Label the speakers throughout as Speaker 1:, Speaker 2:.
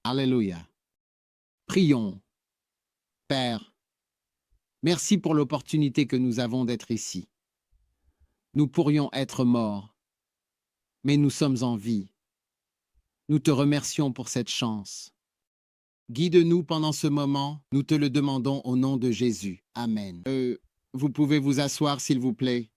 Speaker 1: Alléluia. Prions. Père, merci pour l'opportunité que nous avons d'être ici. Nous pourrions être morts, mais nous sommes en vie. Nous te remercions pour cette chance. Guide-nous pendant ce moment, nous te le demandons au nom de Jésus. Amen. Vous pouvez vous asseoir, s'il vous plaît.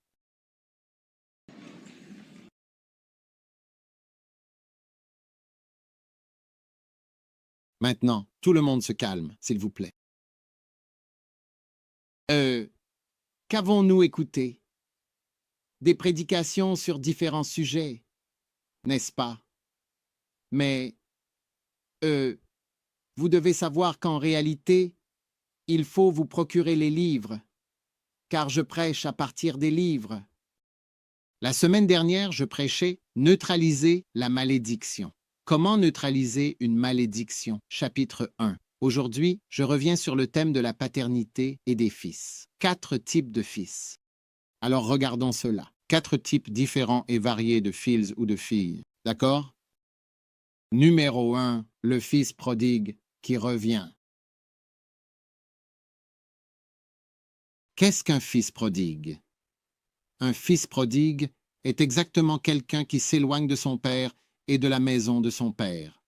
Speaker 1: Maintenant, tout le monde se calme, s'il vous plaît. Qu'avons-nous écouté? Des prédications sur différents sujets, n'est-ce pas? Mais, vous devez savoir qu'en réalité, il faut vous procurer les livres, car je prêche à partir des livres. La semaine dernière, je prêchais « Neutraliser la malédiction ». Comment neutraliser une malédiction? Chapitre 1. Aujourd'hui, je reviens sur le thème de la paternité et des fils. 4 types de fils. Alors regardons cela. 4 types différents et variés de fils ou de filles. D'accord? Numéro 1, le fils prodigue qui revient. Qu'est-ce qu'un fils prodigue? Un fils prodigue est exactement quelqu'un qui s'éloigne de son père et de la maison de son père.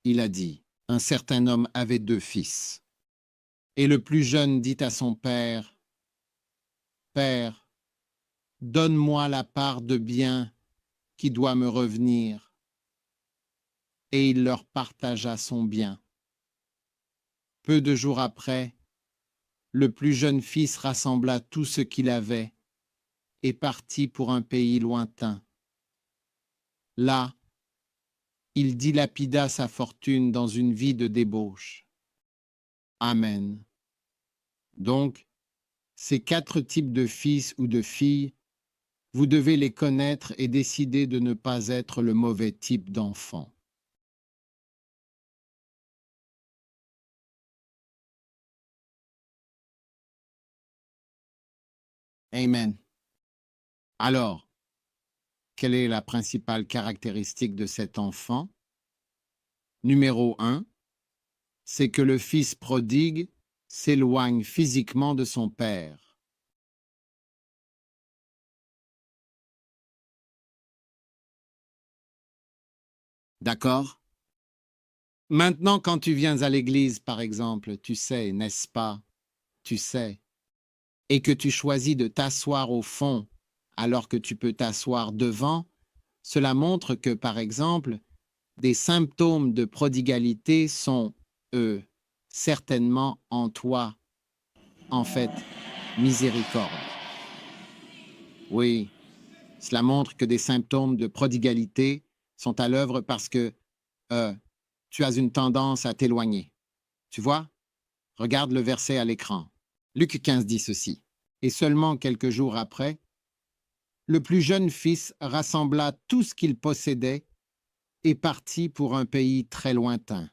Speaker 1: Il a dit, un certain homme avait 2 fils. Et le plus jeune dit à son père, « Père, donne-moi la part de bien qui doit me revenir. » Et il leur partagea son bien. Peu de jours après, le plus jeune fils rassembla tout ce qu'il avait et partit pour un pays lointain. Là, il dilapida sa fortune dans une vie de débauche. Amen. Donc, ces 4 types de fils ou de filles, vous devez les connaître et décider de ne pas être le mauvais type d'enfant. Amen. Alors, quelle est la principale caractéristique de cet enfant? Numéro 1, c'est que le fils prodigue s'éloigne physiquement de son père. D'accord? Maintenant, quand tu viens à l'église, par exemple, tu sais, n'est-ce pas? Tu sais. Et que tu choisis de t'asseoir au fond alors que tu peux t'asseoir devant, cela montre que, par exemple, des symptômes de prodigalité sont, certainement en toi. En fait, miséricorde. Oui, cela montre que des symptômes de prodigalité sont à l'œuvre parce que tu as une tendance à t'éloigner. Tu vois? Regarde le verset à l'écran. Luc 15 dit ceci. Et seulement quelques jours après, le plus jeune fils rassembla tout ce qu'il possédait et partit pour un pays très lointain.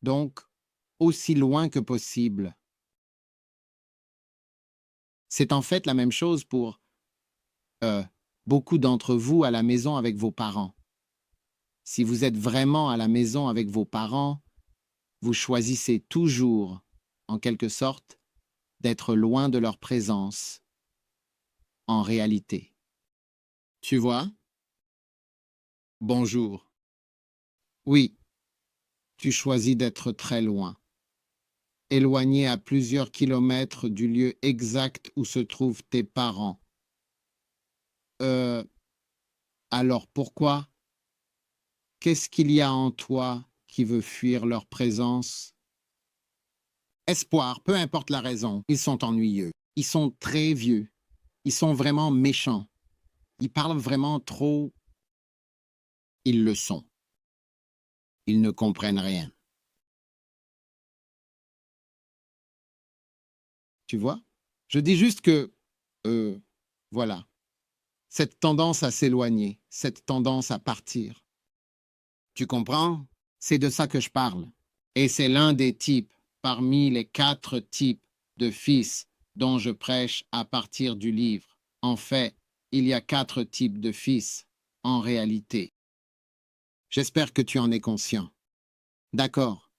Speaker 1: Donc, aussi loin que possible. C'est en fait la même chose pour beaucoup d'entre vous à la maison avec vos parents. Si vous êtes vraiment à la maison avec vos parents, vous choisissez toujours, en quelque sorte, d'être loin de leur présence, en réalité. Tu vois? Bonjour. Oui, tu choisis d'être très loin, éloigné à plusieurs kilomètres du lieu exact où se trouvent tes parents. Alors pourquoi? Qu'est-ce qu'il y a en toi qui veut fuir leur présence? Espoir, peu importe la raison, ils sont ennuyeux. Ils sont très vieux. Ils sont vraiment méchants. Ils parlent vraiment trop. Ils le sont. Ils ne comprennent rien. Tu vois? Je dis juste que, voilà, cette tendance à s'éloigner, cette tendance à partir. Tu comprends? C'est de ça que je parle. Et c'est l'un des types, parmi les 4 types de fils dont je prêche à partir du livre. En fait, il y a 4 types de fils, en réalité. J'espère que tu en es conscient. D'accord.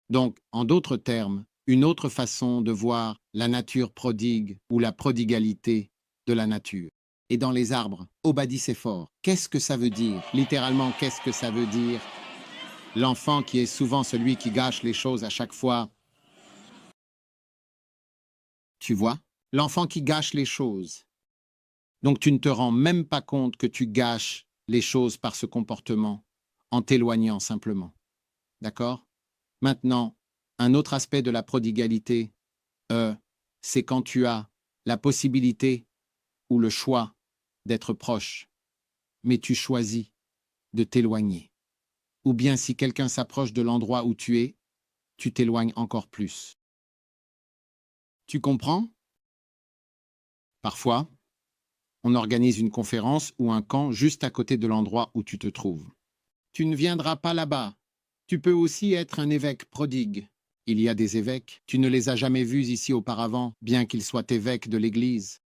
Speaker 1: Donc, en d'autres termes, une autre façon de voir la nature prodigue ou la prodigalité de la nature. Et dans les arbres, Obadie c'est fort. Qu'est-ce que ça veut dire? Littéralement, qu'est-ce que ça veut dire? L'enfant qui est souvent celui qui gâche les choses à chaque fois. Tu vois? L'enfant qui gâche les choses. Donc tu ne te rends même pas compte que tu gâches les choses par ce comportement, en t'éloignant simplement. D'accord? Maintenant, un autre aspect de la prodigalité, c'est quand tu as la possibilité ou le choix d'être proche, mais tu choisis de t'éloigner. Ou bien si quelqu'un s'approche de l'endroit où tu es, tu t'éloignes encore plus. Tu comprends? Parfois, on organise une conférence ou un camp juste à côté de l'endroit où tu te trouves. Tu ne viendras pas là-bas. Tu peux aussi être un évêque prodigue. Il y a des évêques, tu ne les as jamais vus ici auparavant, bien qu'ils soient évêques de l'Église.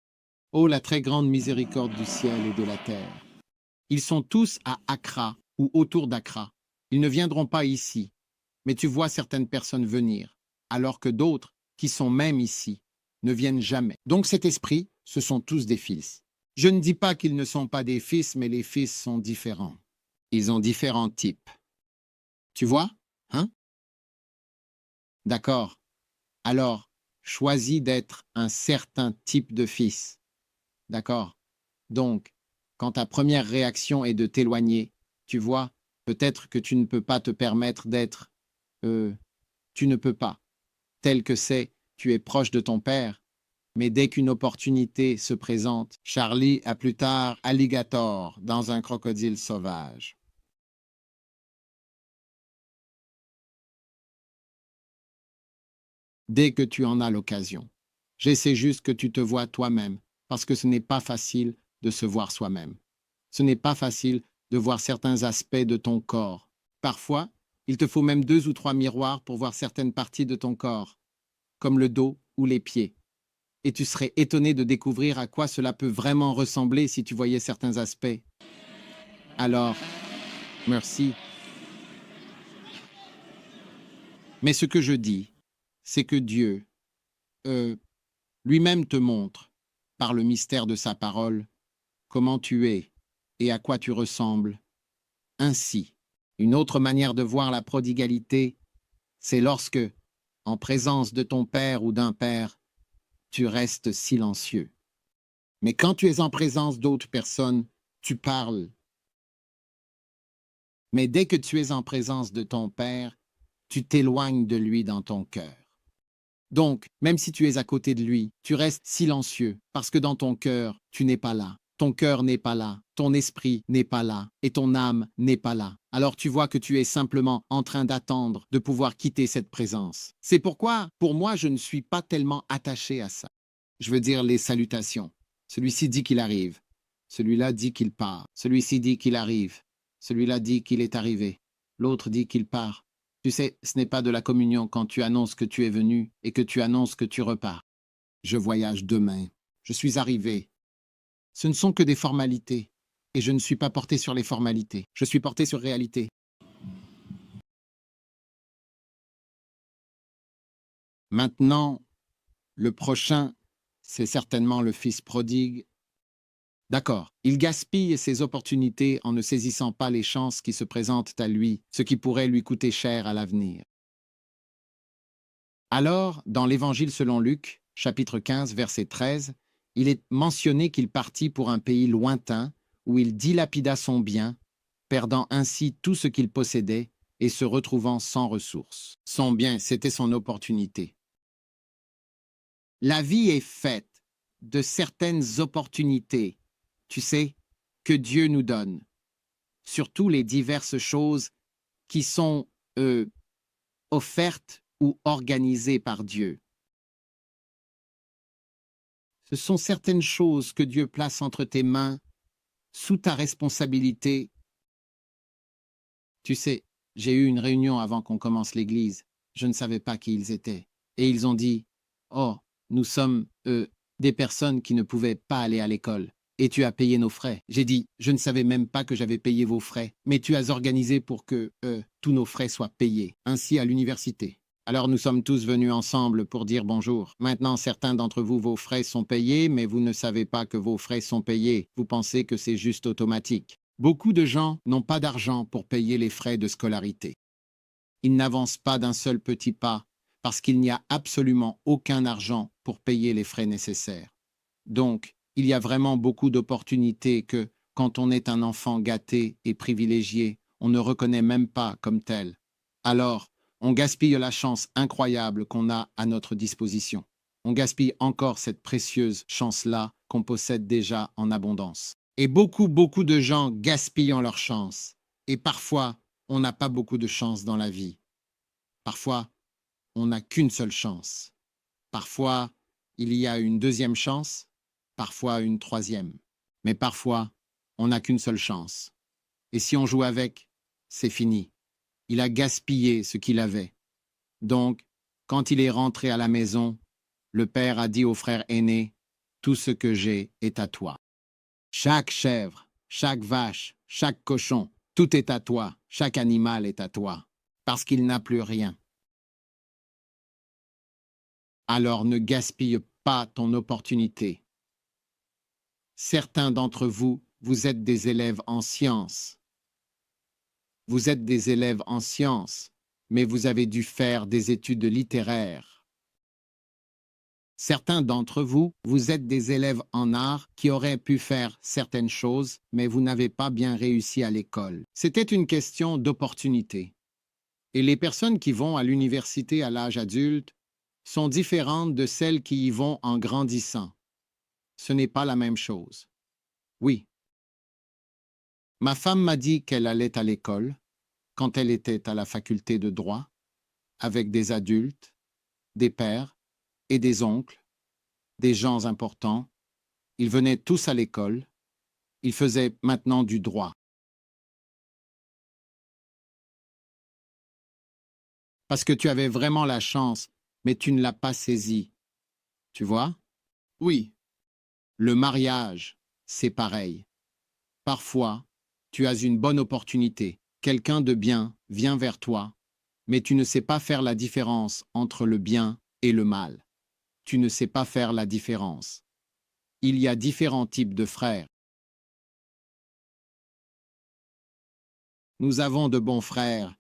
Speaker 1: Oh, la très grande miséricorde du ciel et de la terre. Ils sont tous à Accra ou autour d'Accra. Ils ne viendront pas ici, mais tu vois certaines personnes venir, alors que d'autres, qui sont même ici, ne viennent jamais. Donc cet esprit, ce sont tous des fils. Je ne dis pas qu'ils ne sont pas des fils, mais les fils sont différents. Ils ont différents types. Tu vois? Hein? D'accord. Alors, choisis d'être un certain type de fils. D'accord? Donc, quand ta première réaction est de t'éloigner, tu vois, peut-être que tu ne peux pas te permettre d'être... tu ne peux pas. Tel que c'est, tu es proche de ton père, mais dès qu'une opportunité se présente, Charlie a plus tard alligator dans un crocodile sauvage. Dès que tu en as l'occasion. J'essaie juste que tu te vois toi-même, parce que ce n'est pas facile de se voir soi-même. Ce n'est pas facile de voir certains aspects de ton corps. Parfois, il te faut même 2 ou 3 miroirs pour voir certaines parties de ton corps, comme le dos ou les pieds. Et tu serais étonné de découvrir à quoi cela peut vraiment ressembler si tu voyais certains aspects. Alors, merci. Mais ce que je dis, c'est que Dieu, euh, lui-même te montre, par le mystère de sa parole, comment tu es et à quoi tu ressembles. Ainsi, une autre manière de voir la prodigalité, c'est lorsque, en présence de ton père ou d'un père, tu restes silencieux. Mais quand tu es en présence d'autres personnes, tu parles. Mais dès que tu es en présence de ton père, tu t'éloignes de lui dans ton cœur. Donc, même si tu es à côté de lui, tu restes silencieux, parce que dans ton cœur, tu n'es pas là. Ton cœur n'est pas là, ton esprit n'est pas là, et ton âme n'est pas là. Alors tu vois que tu es simplement en train d'attendre de pouvoir quitter cette présence. C'est pourquoi, pour moi, je ne suis pas tellement attaché à ça. Je veux dire les salutations. Celui-ci dit qu'il arrive. Celui-là dit qu'il part. Celui-ci dit qu'il arrive. Celui-là dit qu'il est arrivé. L'autre dit qu'il part. Tu sais, ce n'est pas de la communion quand tu annonces que tu es venu et que tu annonces que tu repars. Je voyage demain. Je suis arrivé. Ce ne sont que des formalités. Et je ne suis pas porté sur les formalités. Je suis porté sur réalité. Maintenant, le prochain, c'est certainement le fils prodigue. D'accord, il gaspille ses opportunités en ne saisissant pas les chances qui se présentent à lui, ce qui pourrait lui coûter cher à l'avenir. Alors, dans l'Évangile selon Luc, chapitre 15, verset 13, il est mentionné qu'il partit pour un pays lointain où il dilapida son bien, perdant ainsi tout ce qu'il possédait et se retrouvant sans ressources. Son bien, c'était son opportunité. La vie est faite de certaines opportunités, tu sais, que Dieu nous donne, surtout les diverses choses qui sont offertes ou organisées par Dieu. Ce sont certaines choses que Dieu place entre tes mains, sous ta responsabilité. Tu sais, j'ai eu une réunion avant qu'on commence l'église. Je ne savais pas qui ils étaient. Et ils ont dit, « Oh, nous sommes, des personnes qui ne pouvaient pas aller à l'école. Et tu as payé nos frais. J'ai dit, je ne savais même pas que j'avais payé vos frais, mais tu as organisé pour que, tous nos frais soient payés, ainsi à l'université. Alors nous sommes tous venus ensemble pour dire bonjour. Maintenant, certains d'entre vous, vos frais sont payés, mais vous ne savez pas que vos frais sont payés. Vous pensez que c'est juste automatique. Beaucoup de gens n'ont pas d'argent pour payer les frais de scolarité. Ils n'avancent pas d'un seul petit pas parce qu'il n'y a absolument aucun argent pour payer les frais nécessaires. Donc, il y a vraiment beaucoup d'opportunités que, quand on est un enfant gâté et privilégié, on ne reconnaît même pas comme tel. Alors, on gaspille la chance incroyable qu'on a à notre disposition. On gaspille encore cette précieuse chance-là qu'on possède déjà en abondance. Et beaucoup de gens gaspillent leur chance. Et parfois, on n'a pas beaucoup de chance dans la vie. Parfois, on n'a qu'une seule chance. Parfois, il y a une deuxième chance, parfois une troisième. Mais parfois, on n'a qu'une seule chance. Et si on joue avec, c'est fini. Il a gaspillé ce qu'il avait. Donc, quand il est rentré à la maison, le père a dit au frère aîné, « Tout ce que j'ai est à toi. Chaque chèvre, chaque vache, chaque cochon, tout est à toi, chaque animal est à toi, parce qu'il n'a plus rien. » Alors ne gaspille pas ton opportunité. Certains d'entre vous, vous êtes des élèves en sciences. Vous êtes des élèves en sciences, mais vous avez dû faire des études littéraires. Certains d'entre vous, vous êtes des élèves en art qui auraient pu faire certaines choses, mais vous n'avez pas bien réussi à l'école. C'était une question d'opportunité. Et les personnes qui vont à l'université à l'âge adulte sont différentes de celles qui y vont en grandissant. Ce n'est pas la même chose. Oui. Ma femme m'a dit qu'elle allait à l'école, quand elle était à la faculté de droit, avec des adultes, des pères et des oncles, des gens importants. Ils venaient tous à l'école. Ils faisaient maintenant du droit. Parce que tu avais vraiment la chance, mais tu ne l'as pas saisie. Tu vois? Oui. Le mariage, c'est pareil. Parfois, tu as une bonne opportunité. Quelqu'un de bien vient vers toi, mais tu ne sais pas faire la différence entre le bien et le mal. Tu ne sais pas faire la différence. Il y a différents types de frères. Nous avons de bons frères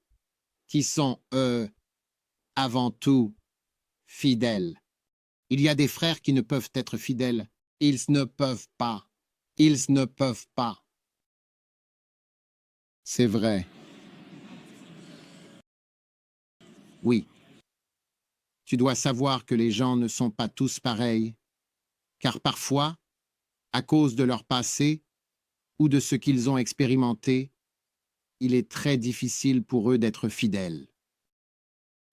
Speaker 1: qui sont, avant tout, fidèles. Il y a des frères qui ne peuvent être fidèles. Ils ne peuvent pas. Ils ne peuvent pas. C'est vrai. Oui. Tu dois savoir que les gens ne sont pas tous pareils, car parfois, à cause de leur passé ou de ce qu'ils ont expérimenté, il est très difficile pour eux d'être fidèles.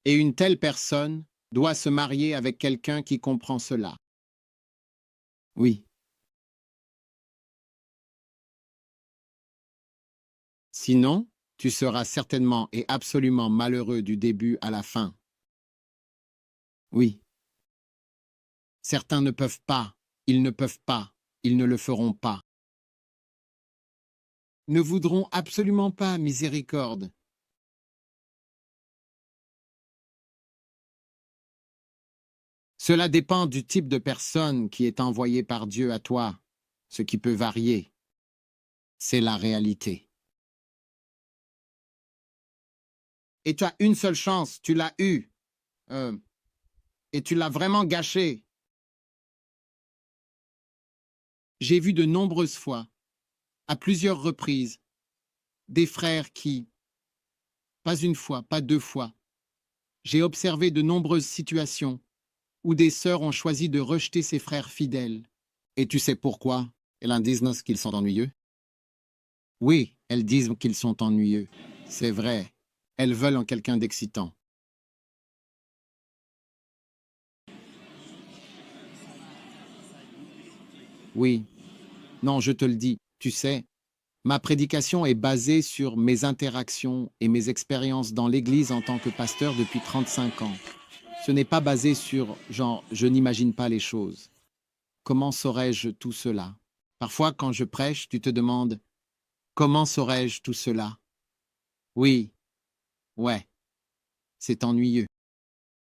Speaker 1: Et une telle personne doit se marier avec quelqu'un qui comprend cela. Oui. Sinon, tu seras certainement et absolument malheureux du début à la fin. Oui. Certains ne peuvent pas, ils ne peuvent pas, ils ne le feront pas. Ne voudront absolument pas miséricorde. Cela dépend du type de personne qui est envoyée par Dieu à toi, ce qui peut varier. C'est la réalité. Et tu as une seule chance, tu l'as eue. Et tu l'as vraiment gâchée. J'ai vu de nombreuses fois, à plusieurs reprises, des frères qui, pas une fois, pas deux fois, j'ai observé de nombreuses situations où des sœurs ont choisi de rejeter ses frères fidèles. Et tu sais pourquoi? Elles disent qu'ils sont ennuyeux. Oui, elles disent qu'ils sont ennuyeux. C'est vrai. Elles veulent en quelqu'un d'excitant. Oui. Non, je te le dis, tu sais, ma prédication est basée sur mes interactions et mes expériences dans l'Église en tant que pasteur depuis 35 ans. Ce n'est pas basé sur, genre, je n'imagine pas les choses. Comment saurais-je tout cela? Parfois, quand je prêche, tu te demandes « Comment saurais-je tout cela ?» Oui, ouais, c'est ennuyeux.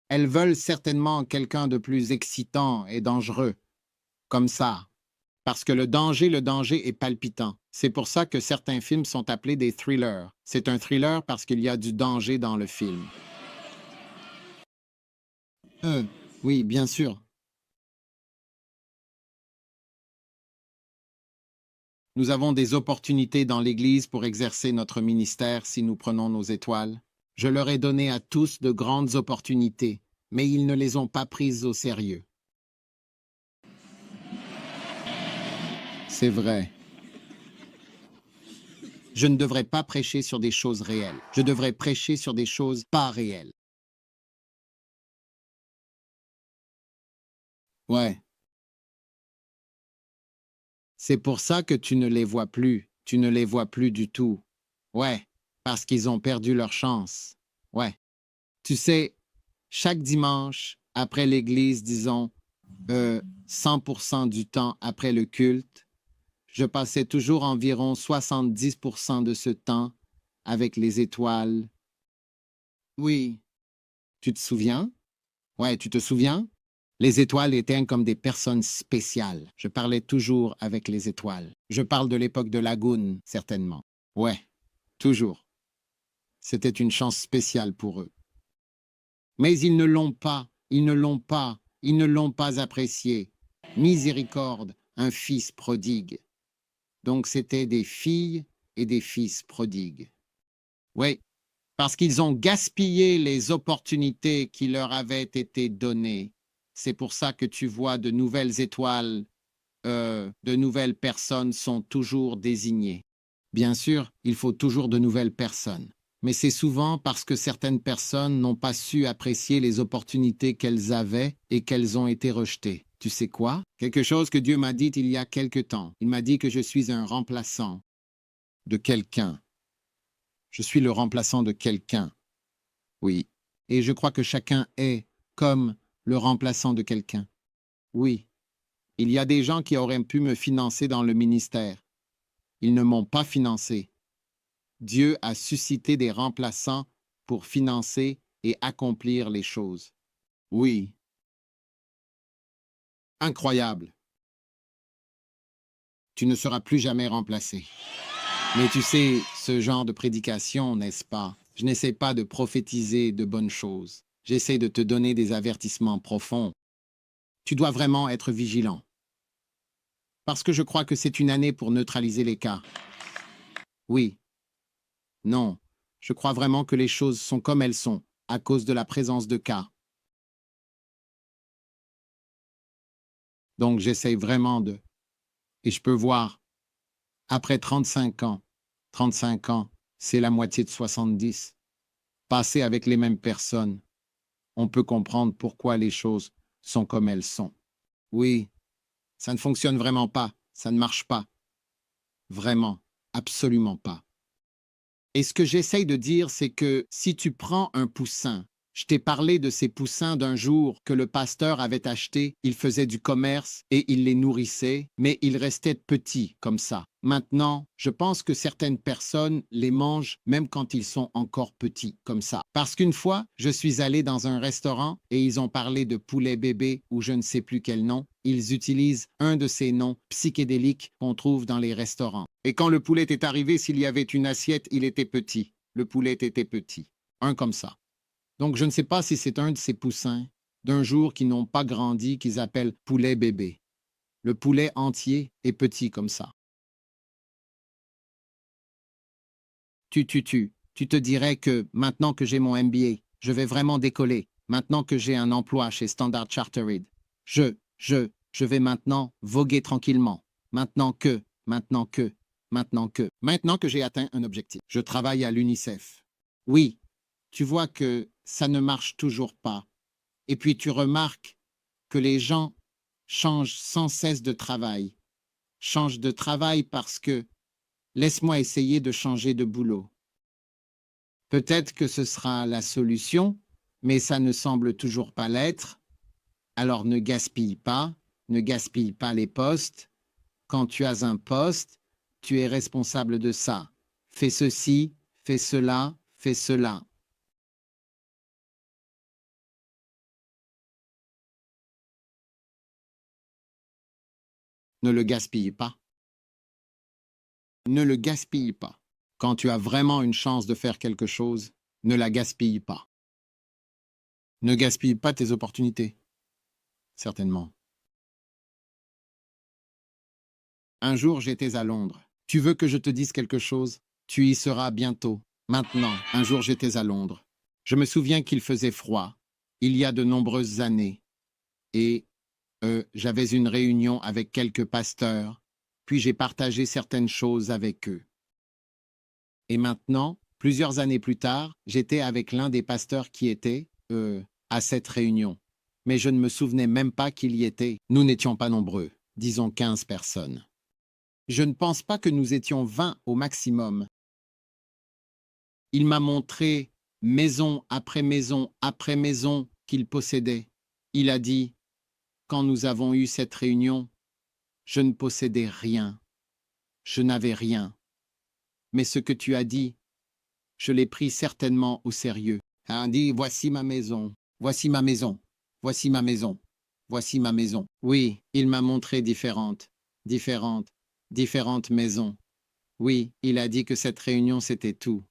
Speaker 1: Elles veulent certainement quelqu'un de plus excitant et dangereux, comme ça, parce que le danger est palpitant. C'est pour ça que certains films sont appelés des thrillers. C'est un thriller parce qu'il y a du danger dans le film. Euh, oui, bien sûr. Nous avons des opportunités dans l'Église pour exercer notre ministère si nous prenons nos étoiles. Je leur ai donné à tous de grandes opportunités, mais ils ne les ont pas prises au sérieux. C'est vrai. Je ne devrais pas prêcher sur des choses réelles. Je devrais prêcher sur des choses pas réelles. Ouais. C'est pour ça que tu ne les vois plus. Tu ne les vois plus du tout. Ouais. Parce qu'ils ont perdu leur chance. Ouais. Tu sais, chaque dimanche, après l'église, disons, 100% du temps après le culte, je passais toujours environ 70% de ce temps avec les étoiles. Oui. Tu te souviens? Ouais, tu te souviens? Les étoiles étaient comme des personnes spéciales. Je parlais toujours avec les étoiles. Je parle de l'époque de Lagoon, certainement. Ouais, toujours. C'était une chance spéciale pour eux. Mais ils ne l'ont pas, ils ne l'ont pas, ils ne l'ont pas apprécié. Miséricorde, un fils prodigue. Donc c'était des filles et des fils prodigues. Oui, parce qu'ils ont gaspillé les opportunités qui leur avaient été données. C'est pour ça que tu vois de nouvelles étoiles, de nouvelles personnes sont toujours désignées. Bien sûr, il faut toujours de nouvelles personnes. Mais c'est souvent parce que certaines personnes n'ont pas su apprécier les opportunités qu'elles avaient et qu'elles ont été rejetées. Tu sais quoi? Quelque chose que Dieu m'a dit il y a quelque temps. Il m'a dit que je suis un remplaçant de quelqu'un. Je suis le remplaçant de quelqu'un. Oui. Et je crois que chacun est comme le remplaçant de quelqu'un. Oui. Il y a des gens qui auraient pu me financer dans le ministère. Ils ne m'ont pas financé. Dieu a suscité des remplaçants pour financer et accomplir les choses. Oui. Incroyable. Tu ne seras plus jamais remplacé. Mais tu sais, ce genre de prédication, n'est-ce pas? Je n'essaie pas de prophétiser de bonnes choses. J'essaie de te donner des avertissements profonds. Tu dois vraiment être vigilant. Parce que je crois que c'est une année pour neutraliser les cas. Oui. Non. Je crois vraiment que les choses sont comme elles sont, à cause de la présence de cas. Donc j'essaie vraiment de... Et je peux voir, après 35 ans, c'est la moitié de 70. Passer avec les mêmes personnes, on peut comprendre pourquoi les choses sont comme elles sont. Oui, ça ne fonctionne vraiment pas, ça ne marche pas. Vraiment, absolument pas. Et ce que j'essaye de dire, c'est que si tu prends un poussin, je t'ai parlé de ces poussins d'un jour que le pasteur avait achetés, il faisait du commerce et il les nourrissait, mais ils restaient petits comme ça. Maintenant, je pense que certaines personnes les mangent même quand ils sont encore petits comme ça. Parce qu'une fois, je suis allé dans un restaurant et ils ont parlé de poulet bébé ou je ne sais plus quel nom. Ils utilisent un de ces noms psychédéliques qu'on trouve dans les restaurants. Et quand le poulet est arrivé, s'il y avait une assiette, il était petit. Le poulet était petit. Un comme ça. Donc, je ne sais pas si c'est un de ces poussins d'un jour qui n'ont pas grandi, qu'ils appellent poulet bébé. Le poulet entier est petit comme ça. Tu te dirais que maintenant que j'ai mon MBA, je vais vraiment décoller. Maintenant que j'ai un emploi chez Standard Chartered, je vais maintenant voguer tranquillement. Maintenant que j'ai atteint un objectif. Je travaille à l'UNICEF. Oui, tu vois que ça ne marche toujours pas. Et puis tu remarques que les gens changent sans cesse de travail. Changent de travail parce que laisse-moi essayer de changer de boulot. Peut-être que ce sera la solution, mais ça ne semble toujours pas l'être. Alors ne gaspille pas les postes. Quand tu as un poste, tu es responsable de ça. Fais ceci, fais cela, fais cela. Ne le gaspille pas. Ne le gaspille pas. Quand tu as vraiment une chance de faire quelque chose, ne la gaspille pas. Ne gaspille pas tes opportunités. Certainement. Un jour, j'étais à Londres. Tu veux que je te dise quelque chose? Tu y seras bientôt. Maintenant, un jour, j'étais à Londres. Je me souviens qu'il faisait froid, il y a de nombreuses années, et j'avais une réunion avec quelques pasteurs, puis j'ai partagé certaines choses avec eux. Et maintenant, plusieurs années plus tard, j'étais avec l'un des pasteurs qui était, à cette réunion. Mais je ne me souvenais même pas qu'il y était. Nous n'étions pas nombreux, disons 15 personnes. Je ne pense pas que nous étions 20 au maximum. Il m'a montré maison après maison qu'il possédait. Il a dit, quand nous avons eu cette réunion, je ne possédais rien. Je n'avais rien. Mais ce que tu as dit, je l'ai pris certainement au sérieux. Il a dit, voici ma maison, voici ma maison, voici ma maison, voici ma maison. Oui, il m'a montré différentes maisons. Oui, il a dit que cette réunion, c'était tout.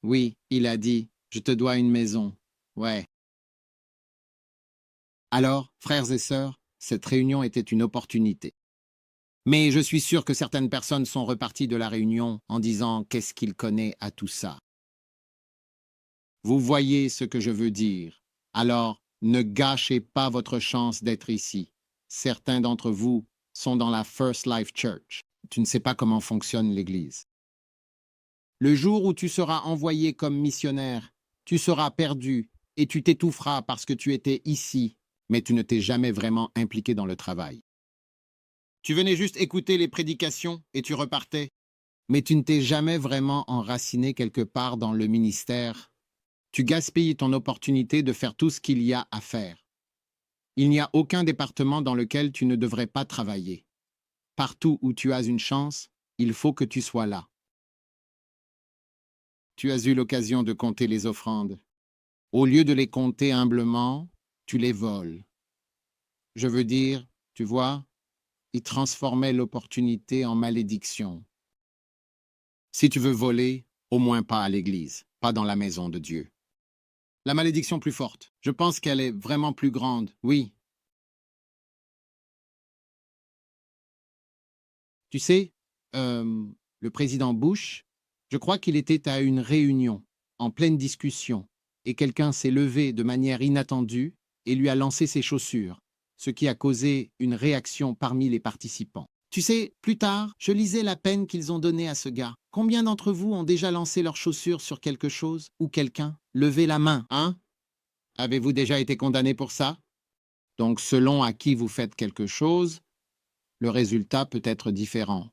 Speaker 1: Oui, il a dit, je te dois une maison. Ouais. Alors, frères et sœurs, cette réunion était une opportunité. Mais je suis sûr que certaines personnes sont reparties de la réunion en disant qu'est-ce qu'il connaît à tout ça. Vous voyez ce que je veux dire. Alors, ne gâchez pas votre chance d'être ici. Certains d'entre vous sont dans la First Life Church. Tu ne sais pas comment fonctionne l'Église. Le jour où tu seras envoyé comme missionnaire, tu seras perdu et tu t'étoufferas parce que tu étais ici, mais tu ne t'es jamais vraiment impliqué dans le travail. Tu venais juste écouter les prédications et tu repartais, mais tu ne t'es jamais vraiment enraciné quelque part dans le ministère. Tu gaspilles ton opportunité de faire tout ce qu'il y a à faire. Il n'y a aucun département dans lequel tu ne devrais pas travailler. Partout où tu as une chance, il faut que tu sois là. Tu as eu l'occasion de compter les offrandes. Au lieu de les compter humblement, tu les voles. Je veux dire, tu vois, ils transformaient l'opportunité en malédiction. Si tu veux voler, au moins pas à l'église, pas dans la maison de Dieu. La malédiction plus forte, je pense qu'elle est vraiment plus grande, oui. Tu sais, le président Bush, je crois qu'il était à une réunion, en pleine discussion, et quelqu'un s'est levé de manière inattendue et lui a lancé ses chaussures, ce qui a causé une réaction parmi les participants. Tu sais, plus tard, je lisais la peine qu'ils ont donnée à ce gars. Combien d'entre vous ont déjà lancé leurs chaussures sur quelque chose ou quelqu'un? Levez la main, hein? Avez-vous déjà été condamné pour ça? Donc, selon à qui vous faites quelque chose, le résultat peut être différent.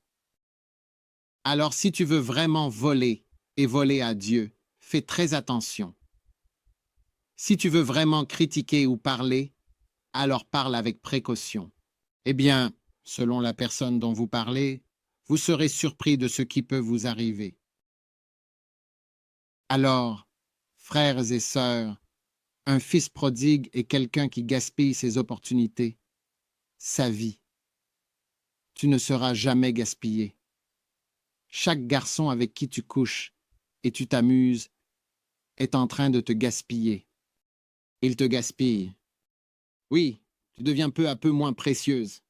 Speaker 1: Alors, si tu veux vraiment voler et voler à Dieu, fais très attention. Si tu veux vraiment critiquer ou parler, alors parle avec précaution. Eh bien, selon la personne dont vous parlez, vous serez surpris de ce qui peut vous arriver. Alors, frères et sœurs, un fils prodigue est quelqu'un qui gaspille ses opportunités, sa vie. Tu ne seras jamais gaspillé. Chaque garçon avec qui tu couches et tu t'amuses est en train de te gaspiller. Il te gaspille. Oui, tu deviens peu à peu moins précieuse.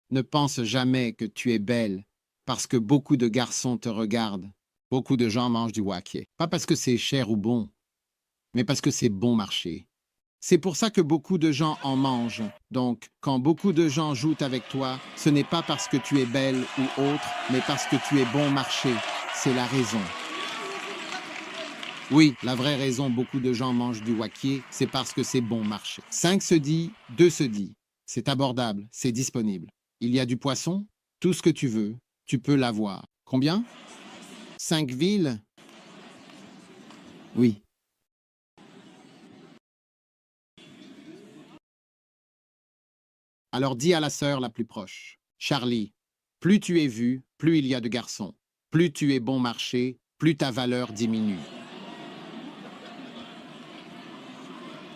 Speaker 1: Ne pense jamais que tu es belle, parce que beaucoup de garçons te regardent. Beaucoup de gens mangent du wakié. Pas parce que c'est cher ou bon, mais parce que c'est bon marché. C'est pour ça que beaucoup de gens en mangent. Donc, quand beaucoup de gens jouent avec toi, ce n'est pas parce que tu es belle ou autre, mais parce que tu es bon marché. C'est la raison. Oui, la vraie raison beaucoup de gens mangent du wakié, c'est parce que c'est bon marché. 5 se dit, 2 se dit. C'est abordable, c'est disponible. Il y a du poisson, tout ce que tu veux, tu peux l'avoir. Combien? 5 villes? Oui. Alors dis à la sœur la plus proche. Charlie, plus tu es vu, plus il y a de garçons. Plus tu es bon marché, plus ta valeur diminue.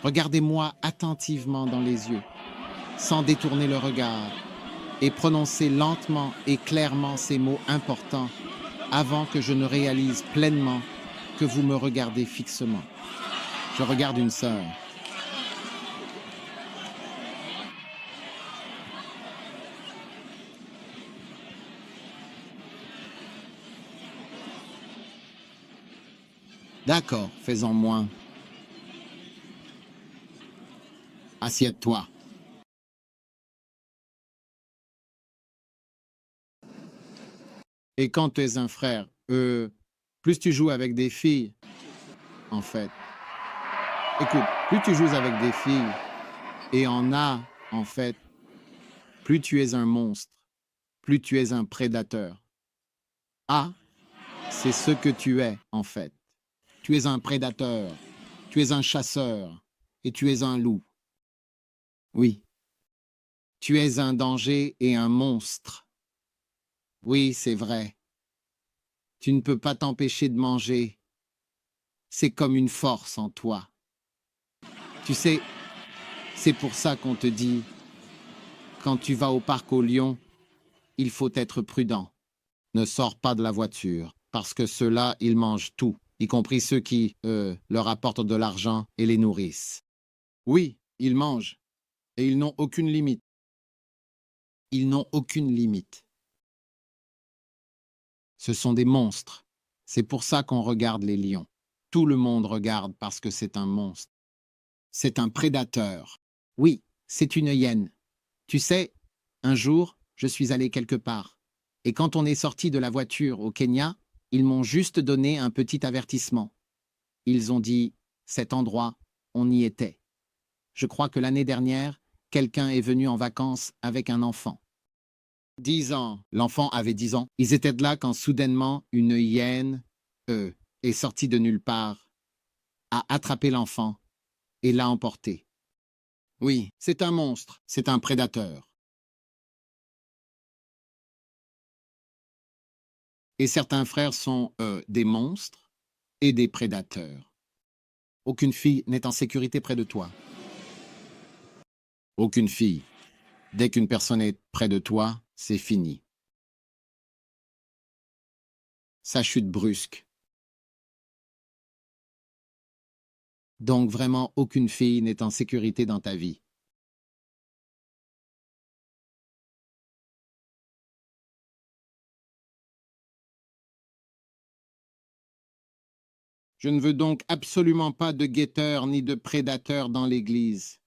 Speaker 1: Regardez-moi attentivement dans les yeux, sans détourner le regard, et prononcez lentement et clairement ces mots importants avant que je ne réalise pleinement que vous me regardez fixement. Je regarde une sœur. D'accord, fais-en moins. Assieds-toi. Et quand tu es un frère, plus tu joues avec des filles, en fait. Écoute, plus tu joues avec des filles, et en as, en fait, plus tu es un monstre, plus tu es un prédateur. Ah, c'est ce que tu es, en fait. Tu es un prédateur, tu es un chasseur, et tu es un loup. Oui, tu es un danger et un monstre. Oui, c'est vrai. Tu ne peux pas t'empêcher de manger. C'est comme une force en toi. Tu sais, c'est pour ça qu'on te dit, quand tu vas au parc aux lions, il faut être prudent. Ne sors pas de la voiture, parce que ceux-là, ils mangent tout, y compris ceux qui, leur apportent de l'argent et les nourrissent. Oui, ils mangent, et ils n'ont aucune limite. Ils n'ont aucune limite. Ce sont des monstres. C'est pour ça qu'on regarde les lions. Tout le monde regarde parce que c'est un monstre. C'est un prédateur. Oui, c'est une hyène. Tu sais, un jour, je suis allé quelque part. Et quand on est sorti de la voiture au Kenya, ils m'ont juste donné un petit avertissement. Ils ont dit, cet endroit, on y était. Je crois que l'année dernière, quelqu'un est venu en vacances avec un enfant. 10 ans. L'enfant avait 10 ans. Ils étaient là quand soudainement, une hyène, est sortie de nulle part, a attrapé l'enfant et l'a emporté. Oui, c'est un monstre, c'est un prédateur. Et certains frères sont, des monstres et des prédateurs. Aucune fille n'est en sécurité près de toi. Aucune fille. Dès qu'une personne est près de toi, c'est fini. Ça chute brusque. Donc vraiment, aucune fille n'est en sécurité dans ta vie. Je ne veux donc absolument pas de guetteurs ni de prédateurs dans l'Église.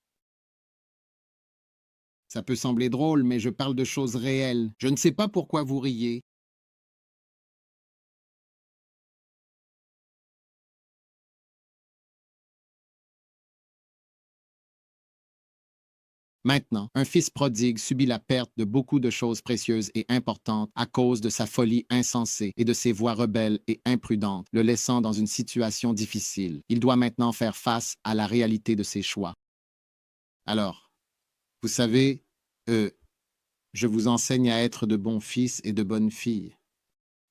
Speaker 1: Ça peut sembler drôle, mais je parle de choses réelles. Je ne sais pas pourquoi vous riez. Maintenant, un fils prodigue subit la perte de beaucoup de choses précieuses et importantes à cause de sa folie insensée et de ses voies rebelles et imprudentes, le laissant dans une situation difficile. Il doit maintenant faire face à la réalité de ses choix. Alors, vous savez, je vous enseigne à être de bons fils et de bonnes filles.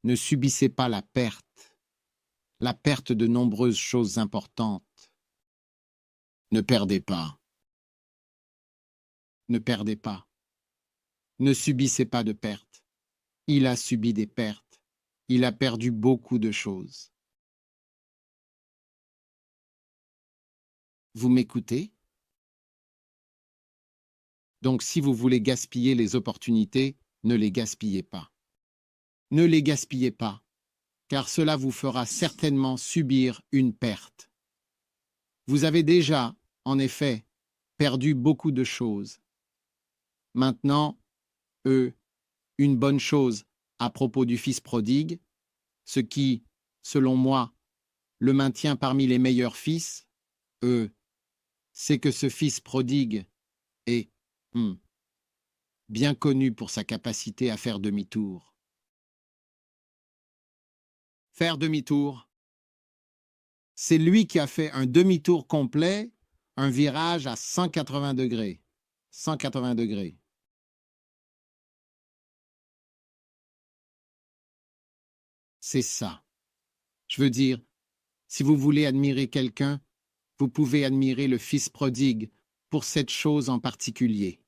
Speaker 1: Ne subissez pas la perte de nombreuses choses importantes. Ne perdez pas. Ne perdez pas. Ne subissez pas de pertes. Il a subi des pertes. Il a perdu beaucoup de choses. Vous m'écoutez? Donc si vous voulez gaspiller les opportunités, ne les gaspillez pas. Ne les gaspillez pas, car cela vous fera certainement subir une perte. Vous avez déjà, en effet, perdu beaucoup de choses. Maintenant, une bonne chose à propos du fils prodigue, ce qui, selon moi, le maintient parmi les meilleurs fils, c'est que ce fils prodigue est bien connu pour sa capacité à faire demi-tour. Faire demi-tour, c'est lui qui a fait un demi-tour complet, un virage à 180 degrés. 180 degrés. C'est ça. Je veux dire, si vous voulez admirer quelqu'un, vous pouvez admirer le fils prodigue pour cette chose en particulier.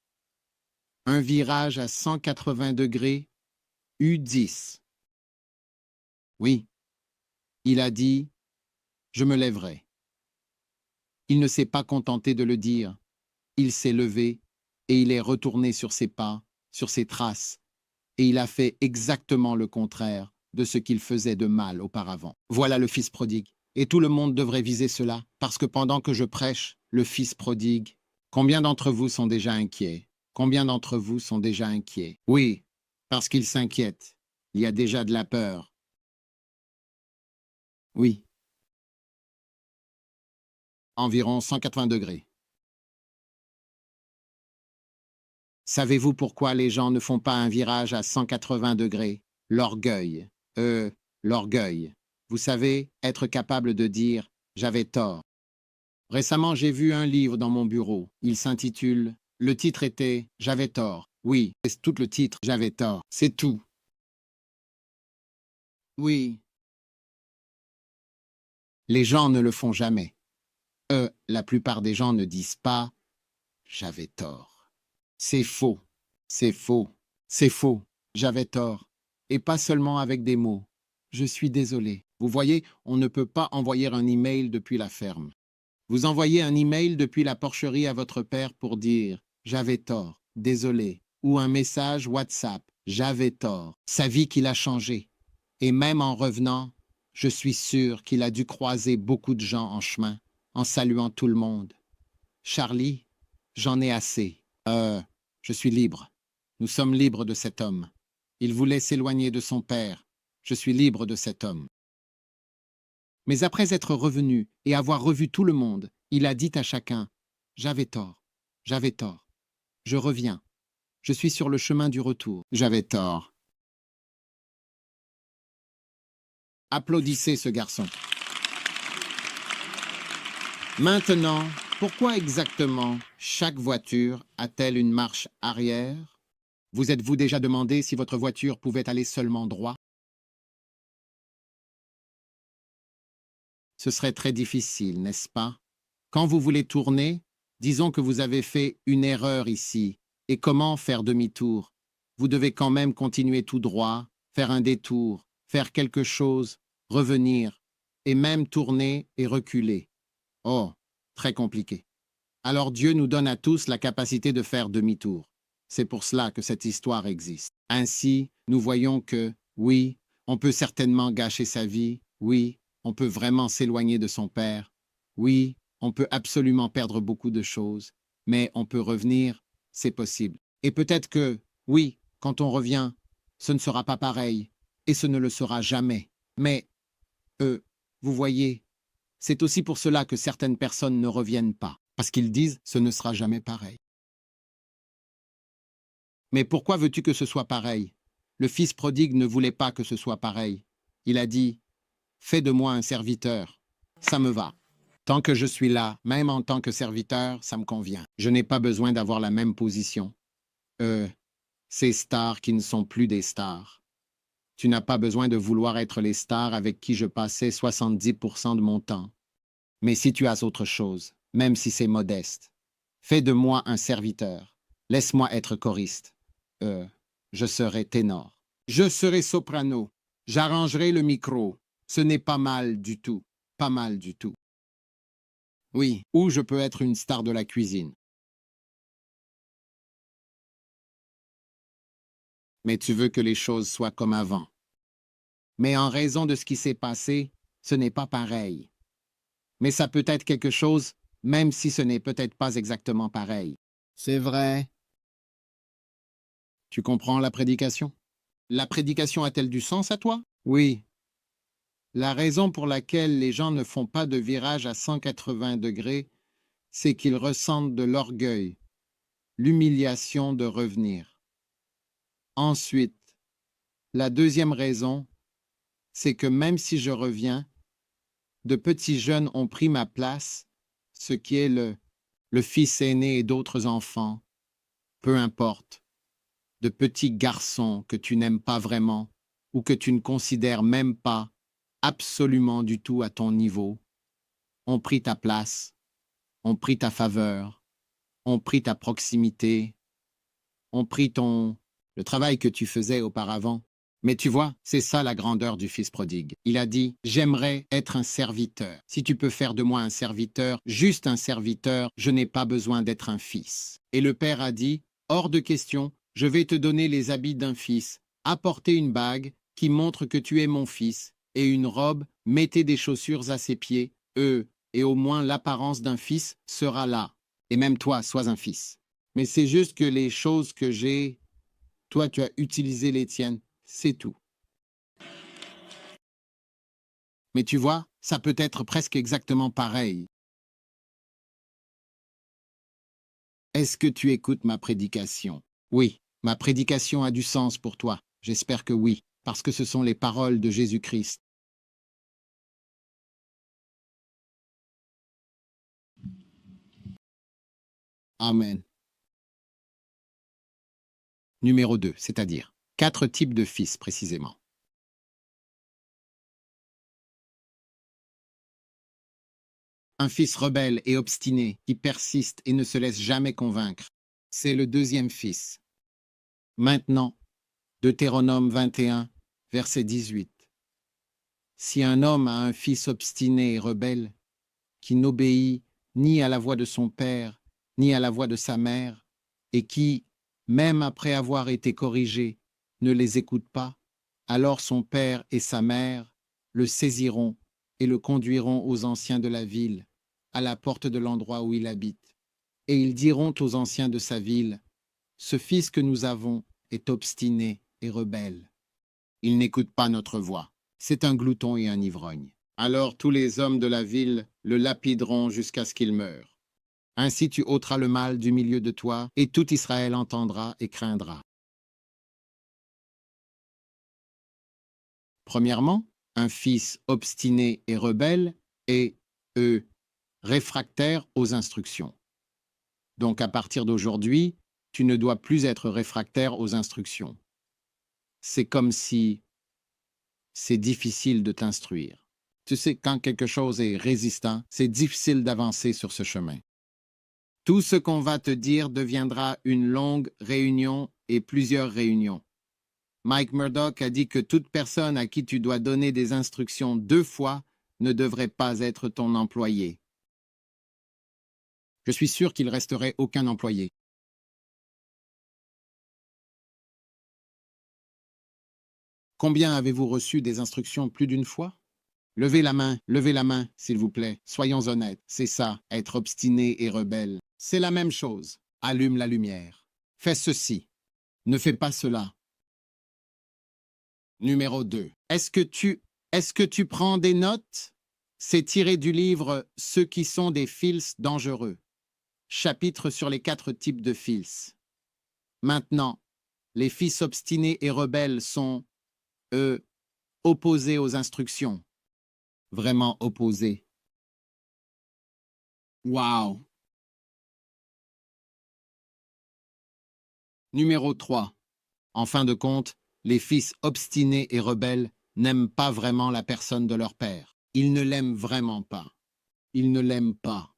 Speaker 1: Un virage à 180 degrés, U10. Oui, il a dit, je me lèverai. Il ne s'est pas contenté de le dire. Il s'est levé et il est retourné sur ses pas, sur ses traces, et il a fait exactement le contraire de ce qu'il faisait de mal auparavant. Voilà le fils prodigue. Et tout le monde devrait viser cela, parce que pendant que je prêche le fils prodigue, combien d'entre vous sont déjà inquiets? Combien d'entre vous sont déjà inquiets? Oui, parce qu'ils s'inquiètent. Il y a déjà de la peur. Oui. Environ 180 degrés. Savez-vous pourquoi les gens ne font pas un virage à 180 degrés? L'orgueil. L'orgueil. Vous savez, être capable de dire « j'avais tort ». Récemment, j'ai vu un livre dans mon bureau. Il s'intitule « Le titre était « J'avais tort ». Oui, c'est tout le titre « J'avais tort ». C'est tout. Oui. Les gens ne le font jamais. La plupart des gens ne disent pas « j'avais tort ». C'est faux. C'est faux. C'est faux. J'avais tort. Et pas seulement avec des mots. Je suis désolé. Vous voyez, on ne peut pas envoyer un email depuis la ferme. Vous envoyez un email depuis la porcherie à votre père pour dire « j'avais tort, désolé » ou un message WhatsApp « j'avais tort ». Sa vie qu'il a changé. Et même en revenant, je suis sûr qu'il a dû croiser beaucoup de gens en chemin, en saluant tout le monde. « Charlie, j'en ai assez. Je suis libre. Nous sommes libres de cet homme. Il voulait s'éloigner de son père. Je suis libre de cet homme. » Mais après être revenu et avoir revu tout le monde, il a dit à chacun « J'avais tort, j'avais tort. Je reviens. Je suis sur le chemin du retour. J'avais tort. » Applaudissez ce garçon. Maintenant, pourquoi exactement chaque voiture a-t-elle une marche arrière? Vous êtes-vous déjà demandé si votre voiture pouvait aller seulement droit? Ce serait très difficile, n'est-ce pas? Quand vous voulez tourner, disons que vous avez fait une erreur ici. Et comment faire demi-tour? Vous devez quand même continuer tout droit, faire un détour, faire quelque chose, revenir, et même tourner et reculer. Oh, très compliqué. Alors Dieu nous donne à tous la capacité de faire demi-tour. C'est pour cela que cette histoire existe. Ainsi, nous voyons que, oui, on peut certainement gâcher sa vie, oui, on peut vraiment s'éloigner de son Père, oui, on peut absolument perdre beaucoup de choses, mais on peut revenir, c'est possible. Et peut-être que, oui, quand on revient, ce ne sera pas pareil, et ce ne le sera jamais. Mais, vous voyez, c'est aussi pour cela que certaines personnes ne reviennent pas, parce qu'ils disent « ce ne sera jamais pareil ». Mais pourquoi veux-tu que ce soit pareil? Le fils prodigue ne voulait pas que ce soit pareil. Il a dit « fais de moi un serviteur, ça me va. Tant que je suis là, même en tant que serviteur, ça me convient. Je n'ai pas besoin d'avoir la même position. Ces stars qui ne sont plus des stars. Tu n'as pas besoin de vouloir être les stars avec qui je passais 70% de mon temps. Mais si tu as autre chose, même si c'est modeste, fais de moi un serviteur. Laisse-moi être choriste. Je serai ténor. Je serai soprano. J'arrangerai le micro. Ce n'est pas mal du tout. Pas mal du tout. Oui, ou je peux être une star de la cuisine. Mais tu veux que les choses soient comme avant. Mais en raison de ce qui s'est passé, ce n'est pas pareil. Mais ça peut être quelque chose, même si ce n'est peut-être pas exactement pareil. C'est vrai. Tu comprends la prédication? La prédication a-t-elle du sens à toi? Oui. La raison pour laquelle les gens ne font pas de virage à 180 degrés, c'est qu'ils ressentent de l'orgueil, l'humiliation de revenir. Ensuite, la deuxième raison, c'est que même si je reviens, de petits jeunes ont pris ma place, ce qui est le fils aîné et d'autres enfants, peu importe, de petits garçons que tu n'aimes pas vraiment, ou que tu ne considères même pas absolument du tout à ton niveau, ont pris ta place, ont pris ta faveur, ont pris ta proximité, ont pris le travail que tu faisais auparavant. Mais tu vois, c'est ça la grandeur du fils prodigue. Il a dit, j'aimerais être un serviteur. Si tu peux faire de moi un serviteur, juste un serviteur, je n'ai pas besoin d'être un fils. Et le père a dit, hors de question, je vais te donner les habits d'un fils. Apportez une bague qui montre que tu es mon fils, et une robe, mettez des chaussures à ses pieds, et au moins l'apparence d'un fils sera là. Et même toi, sois un fils. Mais c'est juste que les choses que j'ai, toi, tu as utilisé les tiennes. C'est tout. Mais tu vois, ça peut être presque exactement pareil. Est-ce que tu écoutes ma prédication? Oui, ma prédication a du sens pour toi. J'espère que oui, parce que ce sont les paroles de Jésus-Christ. Amen. Numéro 2, c'est-à-dire 4 types de fils précisément. Un fils rebelle et obstiné qui persiste et ne se laisse jamais convaincre. C'est le deuxième fils. Maintenant, Deutéronome 21, verset 18. Si un homme a un fils obstiné et rebelle, qui n'obéit ni à la voix de son père, ni à la voix de sa mère, et qui, même après avoir été corrigé, ne les écoute pas, alors son père et sa mère le saisiront et le conduiront aux anciens de la ville, à la porte de l'endroit où il habite. Et ils diront aux anciens de sa ville, « Ce fils que nous avons est obstiné et rebelle. Il n'écoute pas notre voix. C'est un glouton et un ivrogne. » Alors tous les hommes de la ville le lapideront jusqu'à ce qu'il meure. Ainsi tu ôteras le mal du milieu de toi, et tout Israël entendra et craindra. Premièrement, un fils obstiné et rebelle est, réfractaire aux instructions. Donc à partir d'aujourd'hui, tu ne dois plus être réfractaire aux instructions. C'est comme si c'est difficile de t'instruire. Tu sais, quand quelque chose est résistant, c'est difficile d'avancer sur ce chemin. Tout ce qu'on va te dire deviendra une longue réunion et plusieurs réunions. Mike Murdoch a dit que toute personne à qui tu dois donner des instructions 2 fois ne devrait pas être ton employé. Je suis sûr qu'il resterait aucun employé. Combien avez-vous reçu des instructions plus d'une fois? Levez la main, s'il vous plaît. Soyons honnêtes, c'est ça, être obstiné et rebelle. C'est la même chose. Allume la lumière. Fais ceci. Ne fais pas cela. Numéro 2. Est-ce que tu prends des notes? C'est tiré du livre Ceux qui sont des fils dangereux. Chapitre sur les 4 types de fils. Maintenant, les fils obstinés et rebelles sont, opposés aux instructions. Vraiment opposés. Wow! Numéro 3. En fin de compte, les fils obstinés et rebelles n'aiment pas vraiment la personne de leur père. Ils ne l'aiment vraiment pas. Ils ne l'aiment pas.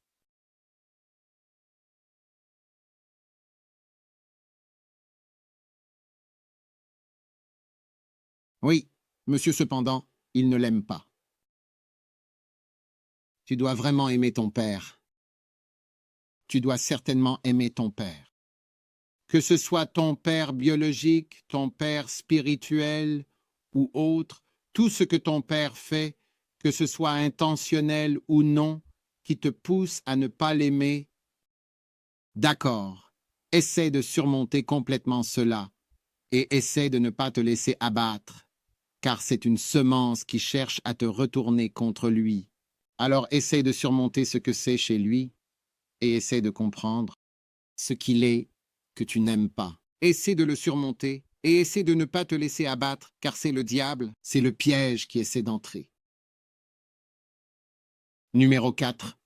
Speaker 1: Oui, monsieur cependant, ils ne l'aiment pas. Tu dois vraiment aimer ton père. Tu dois certainement aimer ton père. Que ce soit ton père biologique, ton père spirituel ou autre, tout ce que ton père fait, que ce soit intentionnel ou non, qui te pousse à ne pas l'aimer, d'accord, essaie de surmonter complètement cela et essaie de ne pas te laisser abattre, car c'est une semence qui cherche à te retourner contre lui. Alors essaie de surmonter ce que c'est chez lui et essaie de comprendre ce qu'il est que tu n'aimes pas. Essaie de le surmonter et essaie de ne pas te laisser abattre, car c'est le diable, c'est le piège qui essaie d'entrer. Numéro 4.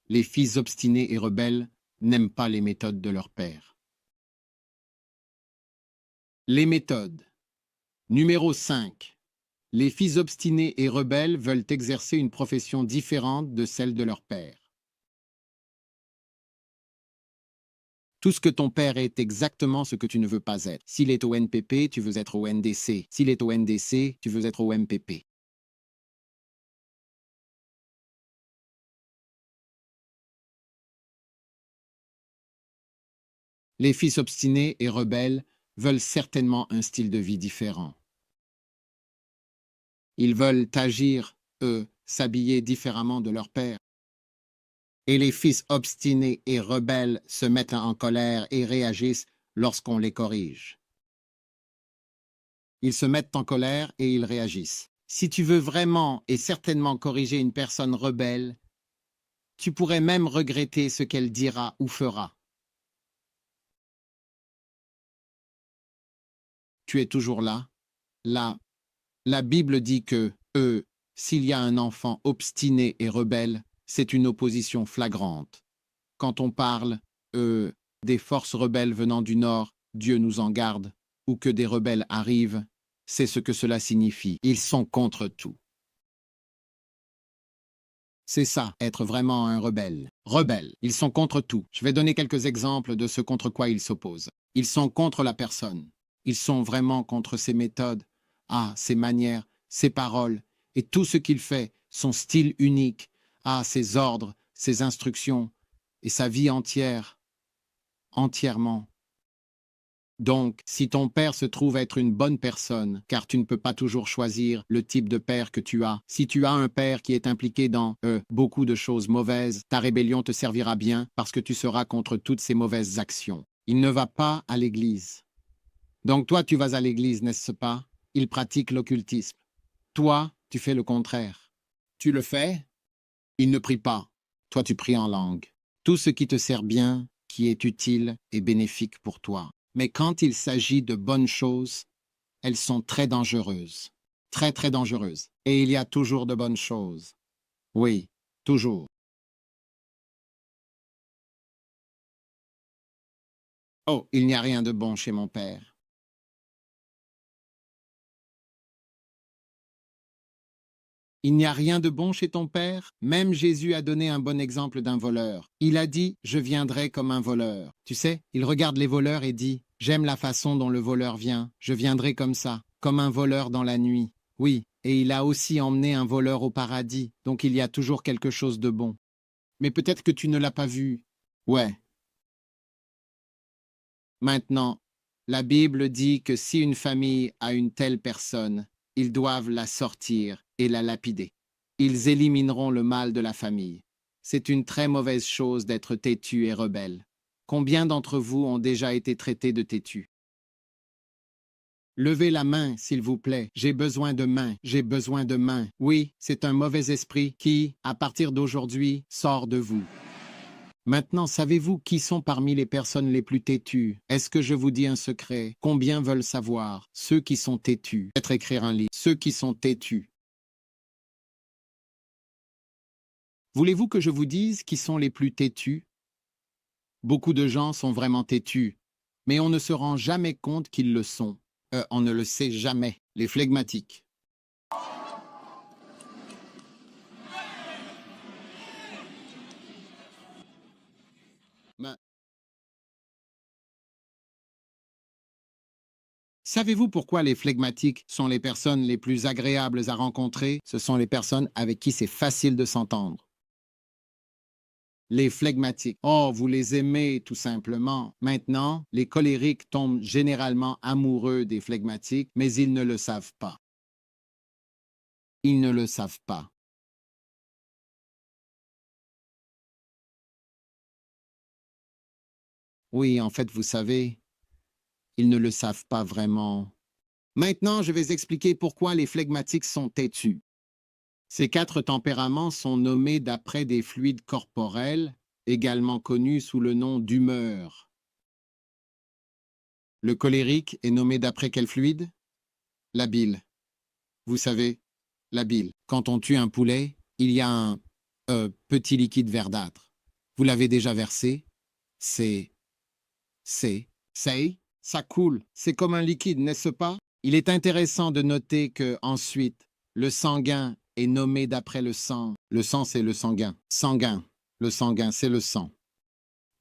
Speaker 1: Les fils obstinés et rebelles n'aiment pas les méthodes de leur père. Les méthodes. Numéro 5. Les fils obstinés et rebelles veulent exercer une profession différente de celle de leur père. Tout ce que ton père est exactement ce que tu ne veux pas être. S'il est au NPP, tu veux être au NDC. S'il est au NDC, tu veux être au MPP. Les fils obstinés et rebelles veulent certainement un style de vie différent. Ils veulent agir, s'habiller différemment de leur père. Et les fils obstinés et rebelles se mettent en colère et réagissent lorsqu'on les corrige. Ils se mettent en colère et ils réagissent. Si tu veux vraiment et certainement corriger une personne rebelle, tu pourrais même regretter ce qu'elle dira ou fera. Tu es toujours là. La Bible dit que, s'il y a un enfant obstiné et rebelle, c'est une opposition flagrante. Quand on parle, des forces rebelles venant du nord, Dieu nous en garde, ou que des rebelles arrivent, c'est ce que cela signifie. Ils sont contre tout. C'est ça, être vraiment un rebelle. Rebelle, ils sont contre tout. Je vais donner quelques exemples de ce contre quoi ils s'opposent. Ils sont contre la personne. Ils sont vraiment contre ses méthodes, ses manières, ses paroles, et tout ce qu'il fait, son style unique, ses ordres, ses instructions, et sa vie entière, entièrement. Donc, si ton père se trouve être une bonne personne, car tu ne peux pas toujours choisir le type de père que tu as, si tu as un père qui est impliqué dans beaucoup de choses mauvaises, ta rébellion te servira bien parce que tu seras contre toutes ces mauvaises actions. Il ne va pas à l'église. Donc toi, tu vas à l'église, n'est-ce pas? Il pratique l'occultisme. Toi, tu fais le contraire. Tu le fais? Il ne prie pas. Toi, tu pries en langue. Tout ce qui te sert bien, qui est utile et bénéfique pour toi. Mais quand il s'agit de bonnes choses, elles sont très dangereuses. Très, très dangereuses. Et il y a toujours de bonnes choses. Oui, toujours. Oh, il n'y a rien de bon chez mon père. Il n'y a rien de bon chez ton père? Même Jésus a donné un bon exemple d'un voleur. Il a dit, je viendrai comme un voleur. Tu sais, il regarde les voleurs et dit, j'aime la façon dont le voleur vient. Je viendrai comme ça, comme un voleur dans la nuit. Oui, et il a aussi emmené un voleur au paradis, donc il y a toujours quelque chose de bon. Mais peut-être que tu ne l'as pas vu. Ouais. Maintenant, la Bible dit que si une famille a une telle personne, ils doivent la sortir et la lapider. Ils élimineront le mal de la famille. C'est une très mauvaise chose d'être têtu et rebelle. Combien d'entre vous ont déjà été traités de têtu? Levez la main, s'il vous plaît. J'ai besoin de mains. J'ai besoin de mains. Oui, c'est un mauvais esprit qui, à partir d'aujourd'hui, sort de vous. Maintenant, savez-vous qui sont parmi les personnes les plus têtues? Est-ce que je vous dis un secret? Combien veulent savoir? Ceux qui sont têtus. Peut-être écrire un livre. Ceux qui sont têtus. Voulez-vous que je vous dise qui sont les plus têtus? Beaucoup de gens sont vraiment têtus, mais on ne se rend jamais compte qu'ils le sont. On ne le sait jamais. Les flegmatiques. Ben, savez-vous pourquoi les flegmatiques sont les personnes les plus agréables à rencontrer? Ce sont les personnes avec qui c'est facile de s'entendre. Les flegmatiques. Oh, vous les aimez tout simplement. Maintenant, les colériques tombent généralement amoureux des flegmatiques, mais ils ne le savent pas. Ils ne le savent pas. Oui, en fait, vous savez, ils ne le savent pas vraiment. Maintenant, je vais expliquer pourquoi les flegmatiques sont têtus. Ces quatre tempéraments sont nommés d'après des fluides corporels, également connus sous le nom d'humeur. Le colérique est nommé d'après quel fluide? La bile. Vous savez, la bile. Quand on tue un poulet, il y a un petit liquide verdâtre. Vous l'avez déjà versé? C'est, ça coule. C'est comme un liquide, n'est-ce pas? Il est intéressant de noter que, ensuite, le sanguin est nommé d'après le sang. Le sang, c'est le sanguin. Sanguin. Le sanguin, c'est le sang.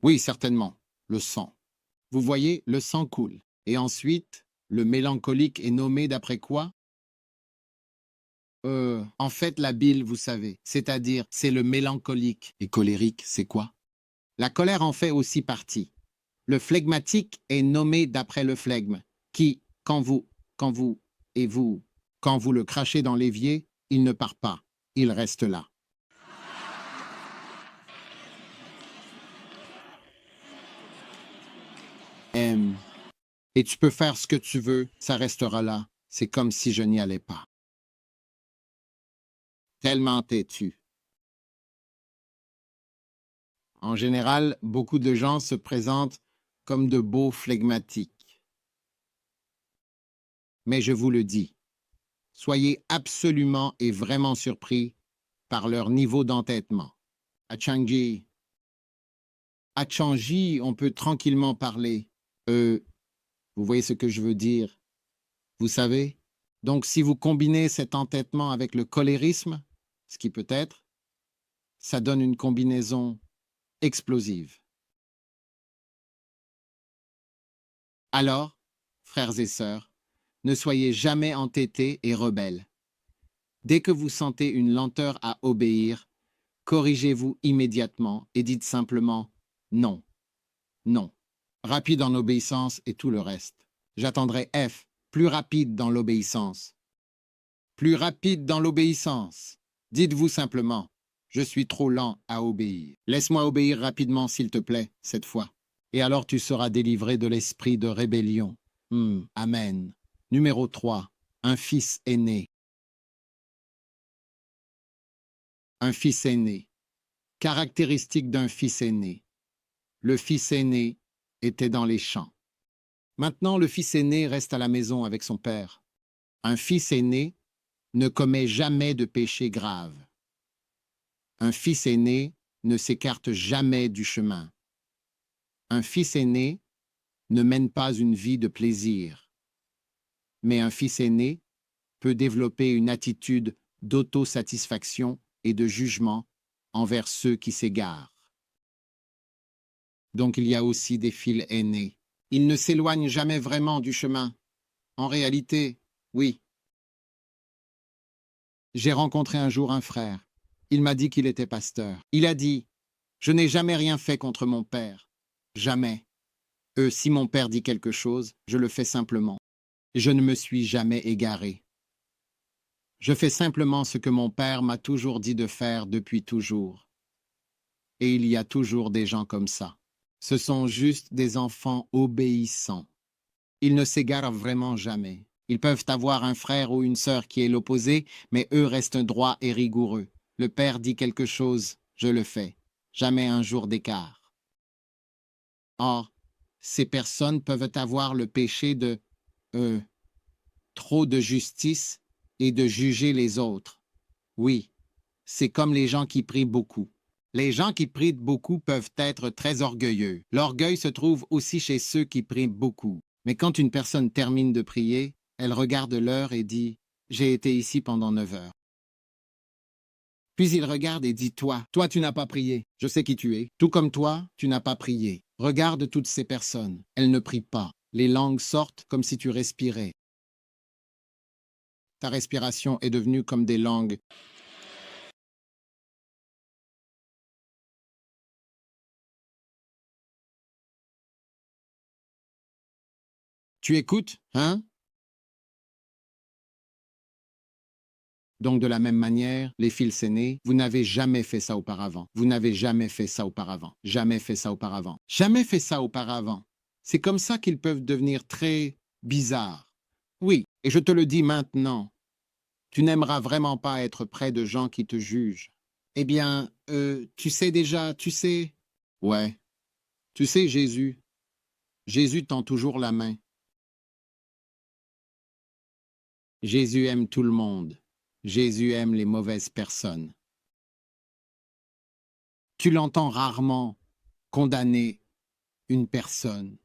Speaker 1: Oui, certainement, le sang. Vous voyez, le sang coule. Et ensuite, le mélancolique est nommé d'après quoi? En fait, la bile, vous savez, c'est-à-dire, c'est le mélancolique. Et colérique, c'est quoi? La colère en fait aussi partie. Le phlegmatique est nommé d'après le phlegme, qui, quand vous, et vous, quand vous le crachez dans l'évier, il ne part pas, il reste là. Et tu peux faire ce que tu veux, ça restera là. C'est comme si je n'y allais pas. Tellement têtu. En général, beaucoup de gens se présentent comme de beaux phlegmatiques. Mais je vous le dis, soyez absolument et vraiment surpris par leur niveau d'entêtement. À Changi, on peut tranquillement parler. Vous voyez ce que je veux dire? Vous savez? Donc, si vous combinez cet entêtement avec le cholérisme, ce qui peut être, ça donne une combinaison explosive. Alors, frères et sœurs, ne soyez jamais entêtés et rebelles. Dès que vous sentez une lenteur à obéir, corrigez-vous immédiatement et dites simplement non, non. Rapide en obéissance et tout le reste. J'attendrai F, plus rapide dans l'obéissance. Plus rapide dans l'obéissance. Dites-vous simplement, je suis trop lent à obéir. Laisse-moi obéir rapidement, s'il te plaît, cette fois. Et alors tu seras délivré de l'esprit de rébellion. Amen. Numéro 3. Un fils aîné. Un fils aîné. Caractéristique d'un fils aîné. Le fils aîné était dans les champs. Maintenant, le fils aîné reste à la maison avec son père. Un fils aîné ne commet jamais de péché grave. Un fils aîné ne s'écarte jamais du chemin. Un fils aîné ne mène pas une vie de plaisir. Mais un fils aîné peut développer une attitude d'autosatisfaction et de jugement envers ceux qui s'égarent. Donc il y a aussi des fils aînés. Ils ne s'éloignent jamais vraiment du chemin. En réalité, oui. J'ai rencontré un jour un frère. Il m'a dit qu'il était pasteur. Il a dit, « Je n'ai jamais rien fait contre mon père. Jamais. Si mon père dit quelque chose, je le fais simplement. Je ne me suis jamais égaré. Je fais simplement ce que mon père m'a toujours dit de faire depuis toujours. Et il y a toujours des gens comme ça. Ce sont juste des enfants obéissants. Ils ne s'égarent vraiment jamais. Ils peuvent avoir un frère ou une sœur qui est l'opposé, mais eux restent droits et rigoureux. Le père dit quelque chose, je le fais. Jamais un jour d'écart. Or, ces personnes peuvent avoir le péché de trop de justice et de juger les autres. Oui, c'est comme les gens qui prient beaucoup. Les gens qui prient beaucoup peuvent être très orgueilleux. L'orgueil se trouve aussi chez ceux qui prient beaucoup. Mais quand une personne termine de prier, elle regarde l'heure et dit « J'ai été ici pendant 9 heures. » Puis il regarde et dit « Toi, tu n'as pas prié. Je sais qui tu es. Tout comme toi, tu n'as pas prié. Regarde toutes ces personnes. Elles ne prient pas. Les langues sortent comme si tu respirais. Ta respiration est devenue comme des langues. Tu écoutes, hein? Donc, de la même manière, les fils aînés, vous n'avez jamais fait ça auparavant. Vous n'avez jamais fait ça auparavant. Jamais fait ça auparavant. Jamais fait ça auparavant. C'est comme ça qu'ils peuvent devenir très bizarres. Oui, et je te le dis maintenant, tu n'aimeras vraiment pas être près de gens qui te jugent. Eh bien, tu sais déjà, tu sais. Ouais. Tu sais, Jésus. Jésus tend toujours la main. Jésus aime tout le monde. Jésus aime les mauvaises personnes. Tu l'entends rarement condamner une personne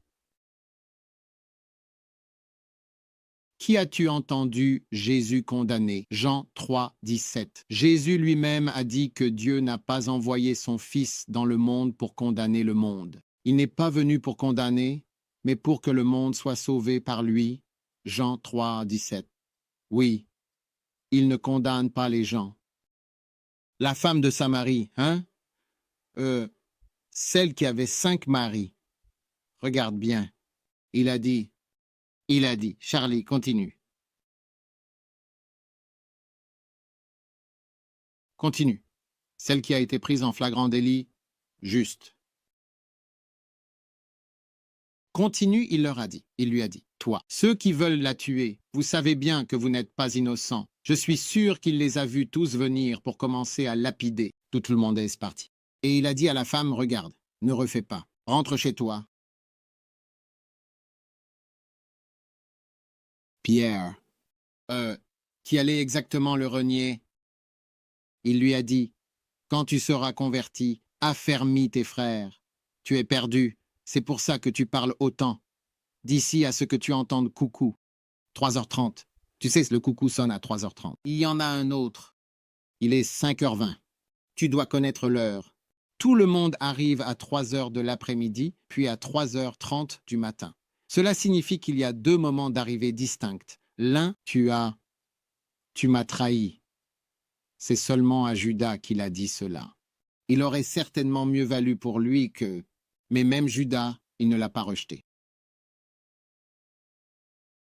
Speaker 1: Qui as-tu entendu Jésus condamner? Jean 3, 17. Jésus lui-même a dit que Dieu n'a pas envoyé son Fils dans le monde pour condamner le monde. Il n'est pas venu pour condamner, mais pour que le monde soit sauvé par lui. Jean 3, 17. Oui, il ne condamne pas les gens. La femme de Samarie, hein? Celle qui avait 5 maris. Regarde bien. Il a dit, Charlie, continue. Continue. Celle qui a été prise en flagrant délit, juste. Continue, il lui a dit, toi, ceux qui veulent la tuer, vous savez bien que vous n'êtes pas innocent. Je suis sûr qu'il les a vus tous venir pour commencer à lapider. Tout le monde est parti. Et il a dit à la femme, regarde, ne refais pas, rentre chez toi. Pierre, qui allait exactement le renier, il lui a dit, quand tu seras converti, affermis tes frères. Tu es perdu, c'est pour ça que tu parles autant. D'ici à ce que tu entendes coucou. 3h30. Tu sais, le coucou sonne à 3h30. Il y en a un autre. Il est 5h20. Tu dois connaître l'heure. Tout le monde arrive à 3h de l'après-midi, puis à 3h30 du matin. Cela signifie qu'il y a 2 moments d'arrivée distincts. L'un, tu m'as trahi. C'est seulement à Judas qu'il a dit cela. Il aurait certainement mieux valu pour lui que... Mais même Judas, il ne l'a pas rejeté.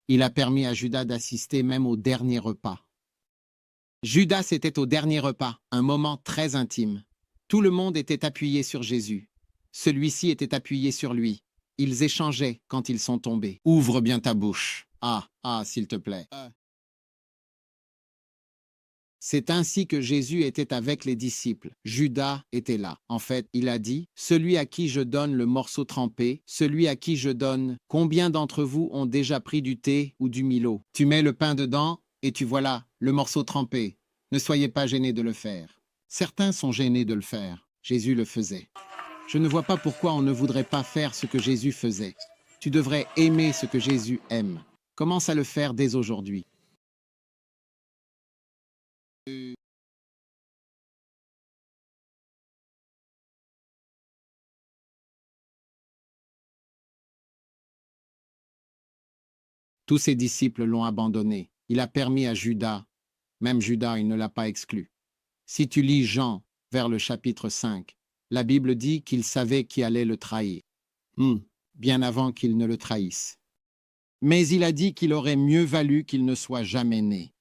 Speaker 1: Il a permis à Judas d'assister même au dernier repas. Judas était au dernier repas, un moment très intime. Tout le monde était appuyé sur Jésus. Celui-ci était appuyé sur lui. Ils échangeaient quand ils sont tombés. Ouvre bien ta bouche. S'il te plaît. C'est ainsi que Jésus était avec les disciples. Judas était là. En fait, il a dit, « Celui à qui je donne le morceau trempé, celui à qui je donne, combien d'entre vous ont déjà pris du thé ou du Milo? Tu mets le pain dedans et tu voilà, le morceau trempé. Ne soyez pas gênés de le faire. » Certains sont gênés de le faire. Jésus le faisait. Je ne vois pas pourquoi on ne voudrait pas faire ce que Jésus faisait. Tu devrais aimer ce que Jésus aime. Commence à le faire dès aujourd'hui. Tous ses disciples l'ont abandonné. Il a permis à Judas, même Judas, il ne l'a pas exclu. Si tu lis Jean, vers le chapitre 5, la Bible dit qu'il savait qui allait le trahir, bien avant qu'il ne le trahisse. Mais il a dit qu'il aurait mieux valu qu'il ne soit jamais né.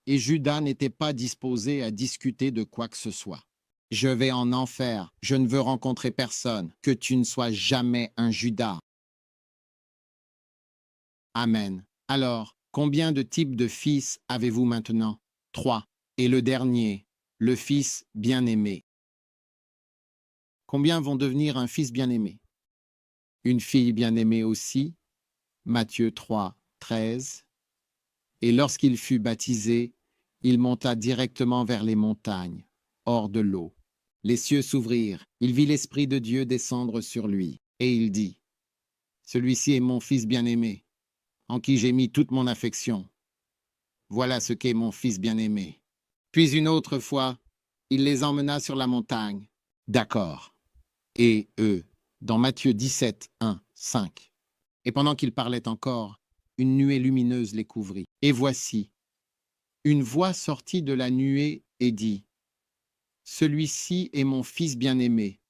Speaker 1: Et Judas n'était pas disposé à discuter de quoi que ce soit. Je vais en enfer, je ne veux rencontrer personne, que tu ne sois jamais un Judas. Amen. Alors, combien de types de fils avez-vous maintenant? 3. Et le dernier, le fils bien-aimé. Combien vont devenir un fils bien-aimé? Une fille bien-aimée aussi. Matthieu 3, 13. Et lorsqu'il fut baptisé, il monta directement vers les montagnes, hors de l'eau. Les cieux s'ouvrirent, il vit l'Esprit de Dieu descendre sur lui, et il dit, « Celui-ci est mon fils bien-aimé, en qui j'ai mis toute mon affection. Voilà ce qu'est mon fils bien-aimé. » Puis une autre fois, il les emmena sur la montagne. D'accord. Et eux, dans Matthieu 17, 1, 5. Et pendant qu'il parlait encore, une nuée lumineuse les couvrit. Et voici, une voix sortit de la nuée et dit, « Celui-ci est mon fils bien-aimé,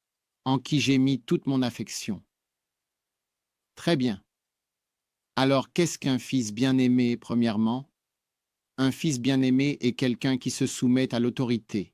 Speaker 1: en qui j'ai mis toute mon affection. » Très bien. Alors, qu'est-ce qu'un fils bien-aimé, premièrement? Un fils bien-aimé est quelqu'un qui se soumet à l'autorité.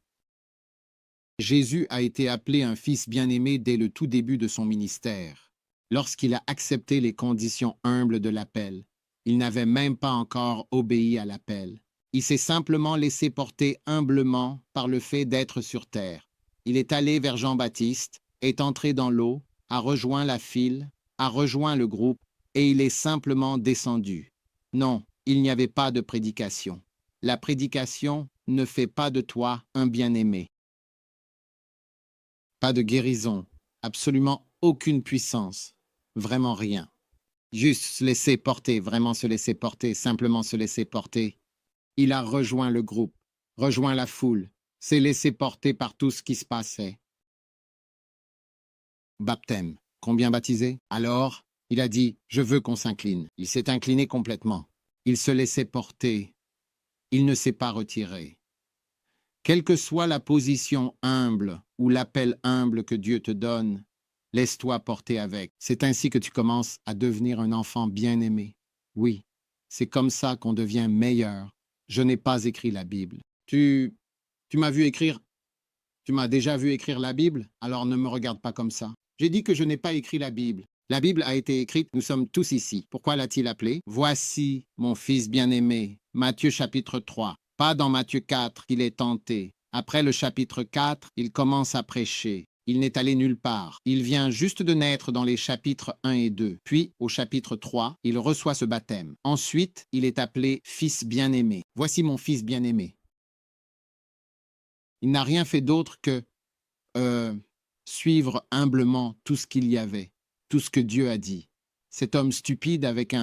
Speaker 1: Jésus a été appelé un fils bien-aimé dès le tout début de son ministère. Lorsqu'il a accepté les conditions humbles de l'appel, il n'avait même pas encore obéi à l'appel. Il s'est simplement laissé porter humblement par le fait d'être sur terre. Il est allé vers Jean-Baptiste, est entré dans l'eau, a rejoint la file, a rejoint le groupe, et il est simplement descendu. Non, il n'y avait pas de prédication. La prédication ne fait pas de toi un bien-aimé. Pas de guérison, absolument aucune puissance, vraiment rien. Juste se laisser porter, vraiment se laisser porter, simplement se laisser porter. Il a rejoint le groupe, rejoint la foule, s'est laissé porter par tout ce qui se passait. Baptême. Combien baptisés? Alors, il a dit, je veux qu'on s'incline. Il s'est incliné complètement. Il se laissait porter. Il ne s'est pas retiré. Quelle que soit la position humble ou l'appel humble que Dieu te donne, laisse-toi porter avec. C'est ainsi que tu commences à devenir un enfant bien-aimé. Oui, c'est comme ça qu'on devient meilleur. Je n'ai pas écrit la Bible. Tu m'as vu écrire? Tu m'as déjà vu écrire la Bible? Alors ne me regarde pas comme ça. J'ai dit que je n'ai pas écrit la Bible. La Bible a été écrite, nous sommes tous ici. Pourquoi l'a-t-il appelée? Voici mon fils bien-aimé. Matthieu chapitre 3. Pas dans Matthieu 4 qu'il est tenté. Après le chapitre 4, il commence à prêcher. Il n'est allé nulle part. Il vient juste de naître dans les chapitres 1 et 2. Puis, au chapitre 3, il reçoit ce baptême. Ensuite, il est appelé fils bien-aimé. Voici mon fils bien-aimé. Il n'a rien fait d'autre que suivre humblement tout ce qu'il y avait, tout ce que Dieu a dit. Cet homme stupide avec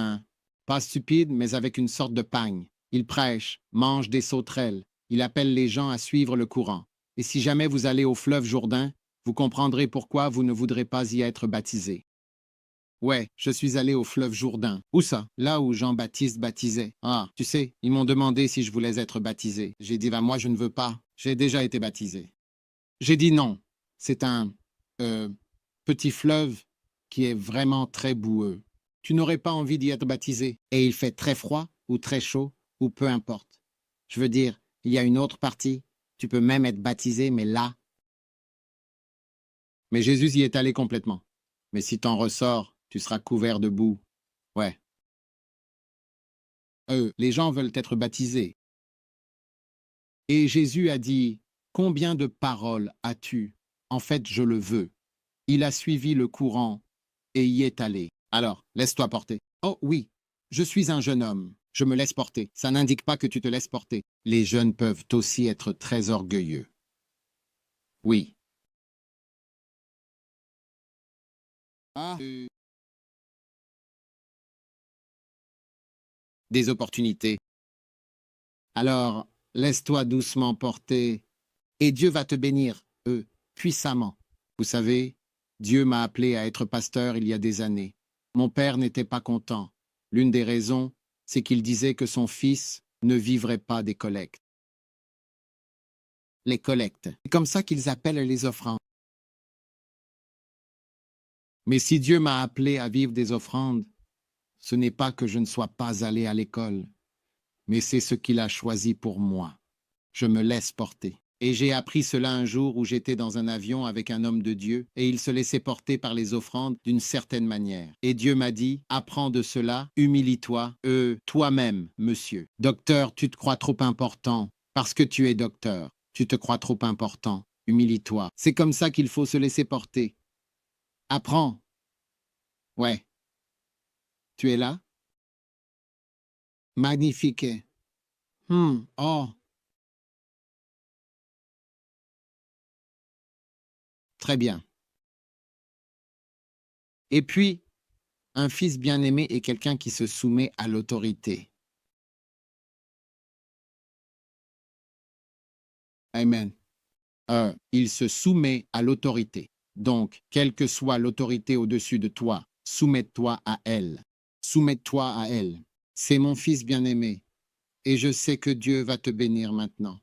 Speaker 1: pas stupide, mais avec une sorte de pagne. Il prêche, mange des sauterelles, il appelle les gens à suivre le courant. Et si jamais vous allez au fleuve Jourdain, vous comprendrez pourquoi vous ne voudrez pas y être baptisé. Ouais, je suis allé au fleuve Jourdain. Où ça? Là où Jean-Baptiste baptisait. Ah, tu sais, ils m'ont demandé si je voulais être baptisé. J'ai dit, moi je ne veux pas. J'ai déjà été baptisé. J'ai dit non. C'est un petit fleuve qui est vraiment très boueux. Tu n'aurais pas envie d'y être baptisé. Et il fait très froid ou très chaud ou peu importe. Je veux dire, il y a une autre partie. Tu peux même être baptisé, mais là. Mais Jésus y est allé complètement. Mais si t'en ressors, tu seras couvert de boue. Ouais. Les gens veulent être baptisés. Et Jésus a dit, combien de paroles as-tu? En fait, je le veux. Il a suivi le courant et y est allé. Alors, laisse-toi porter. Oh oui, je suis un jeune homme. Je me laisse porter. Ça n'indique pas que tu te laisses porter. Les jeunes peuvent aussi être très orgueilleux. Oui. Des opportunités. Alors, laisse-toi doucement porter et Dieu va te bénir, puissamment. Vous savez, Dieu m'a appelé à être pasteur il y a des années. Mon père n'était pas content. L'une des raisons, c'est qu'il disait que son fils ne vivrait pas des collectes. Les collectes. C'est comme ça qu'ils appellent les offrandes. Mais si Dieu m'a appelé à vivre des offrandes, ce n'est pas que je ne sois pas allé à l'école, mais c'est ce qu'il a choisi pour moi. Je me laisse porter. Et j'ai appris cela un jour où j'étais dans un avion avec un homme de Dieu et il se laissait porter par les offrandes d'une certaine manière. Et Dieu m'a dit, apprends de cela, humilie-toi, toi-même, monsieur. Docteur, tu te crois trop important parce que tu es docteur. Tu te crois trop important, humilie-toi. C'est comme ça qu'il faut se laisser porter. Apprends. Ouais. Tu es là? Magnifique. Oh. Très bien. Et puis, un fils bien-aimé est quelqu'un qui se soumet à l'autorité. Amen. Il se soumet à l'autorité. Donc, quelle que soit l'autorité au-dessus de toi, soumets-toi à elle. Soumets-toi à elle. C'est mon fils bien-aimé. Et je sais que Dieu va te bénir maintenant.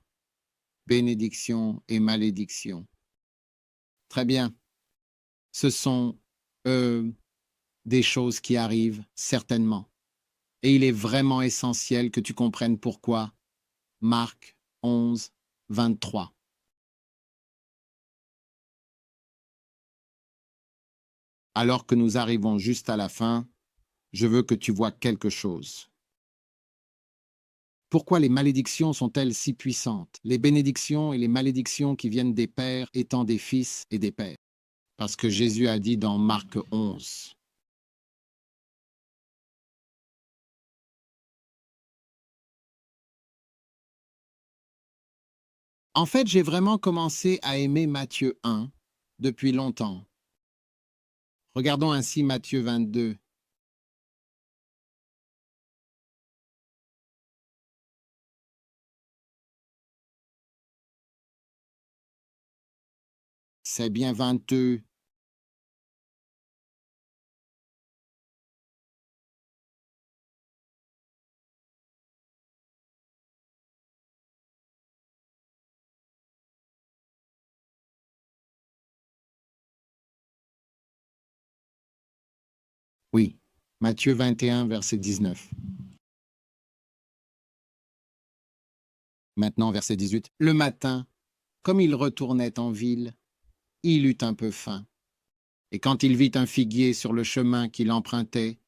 Speaker 1: Bénédiction et malédiction. Très bien. Ce sont des choses qui arrivent, certainement. Et il est vraiment essentiel que tu comprennes pourquoi. Marc 11, 23. Alors que nous arrivons juste à la fin, je veux que tu vois quelque chose. Pourquoi les malédictions sont-elles si puissantes? Les bénédictions et les malédictions qui viennent des pères étant des fils et des pères. Parce que Jésus a dit dans Marc 11. En fait, j'ai vraiment commencé à aimer Matthieu 1 depuis longtemps. Regardons ainsi Matthieu 22. C'est bien 22. Oui, Matthieu 21, verset 19. Maintenant, verset 18. Le matin, comme il retournait en ville, il eut un peu faim. Et quand il vit un figuier sur le chemin qu'il empruntait,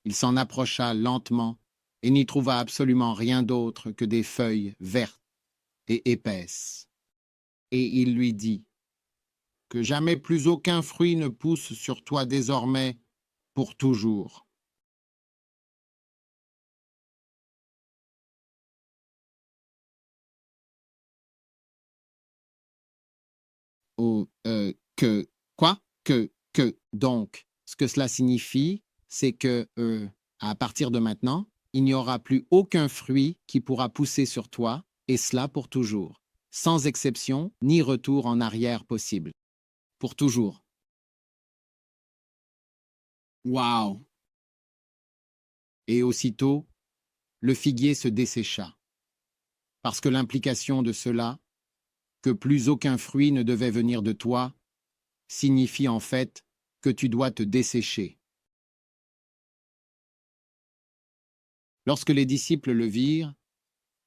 Speaker 1: il s'en approcha lentement et n'y trouva absolument rien d'autre que des feuilles vertes et épaisses. Et il lui dit, que jamais plus aucun fruit ne pousse sur toi désormais pour toujours. Quoi? Donc, ce que cela signifie, c'est que, à partir de maintenant, il n'y aura plus aucun fruit qui pourra pousser sur toi, et cela pour toujours, sans exception ni retour en arrière possible. Pour toujours. Waouh! Et aussitôt, le figuier se dessécha. Parce que l'implication de cela, que plus aucun fruit ne devait venir de toi, signifie en fait que tu dois te dessécher. Lorsque les disciples le virent,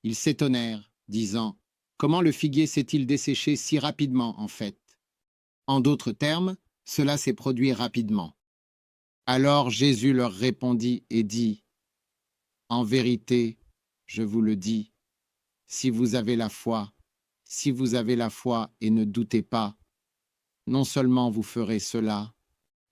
Speaker 1: ils s'étonnèrent, disant, « Comment le figuier s'est-il desséché si rapidement, en fait ?» En d'autres termes, cela s'est produit rapidement. Alors Jésus leur répondit et dit, « En vérité, je vous le dis, si vous avez la foi et ne doutez pas, non seulement vous ferez cela. »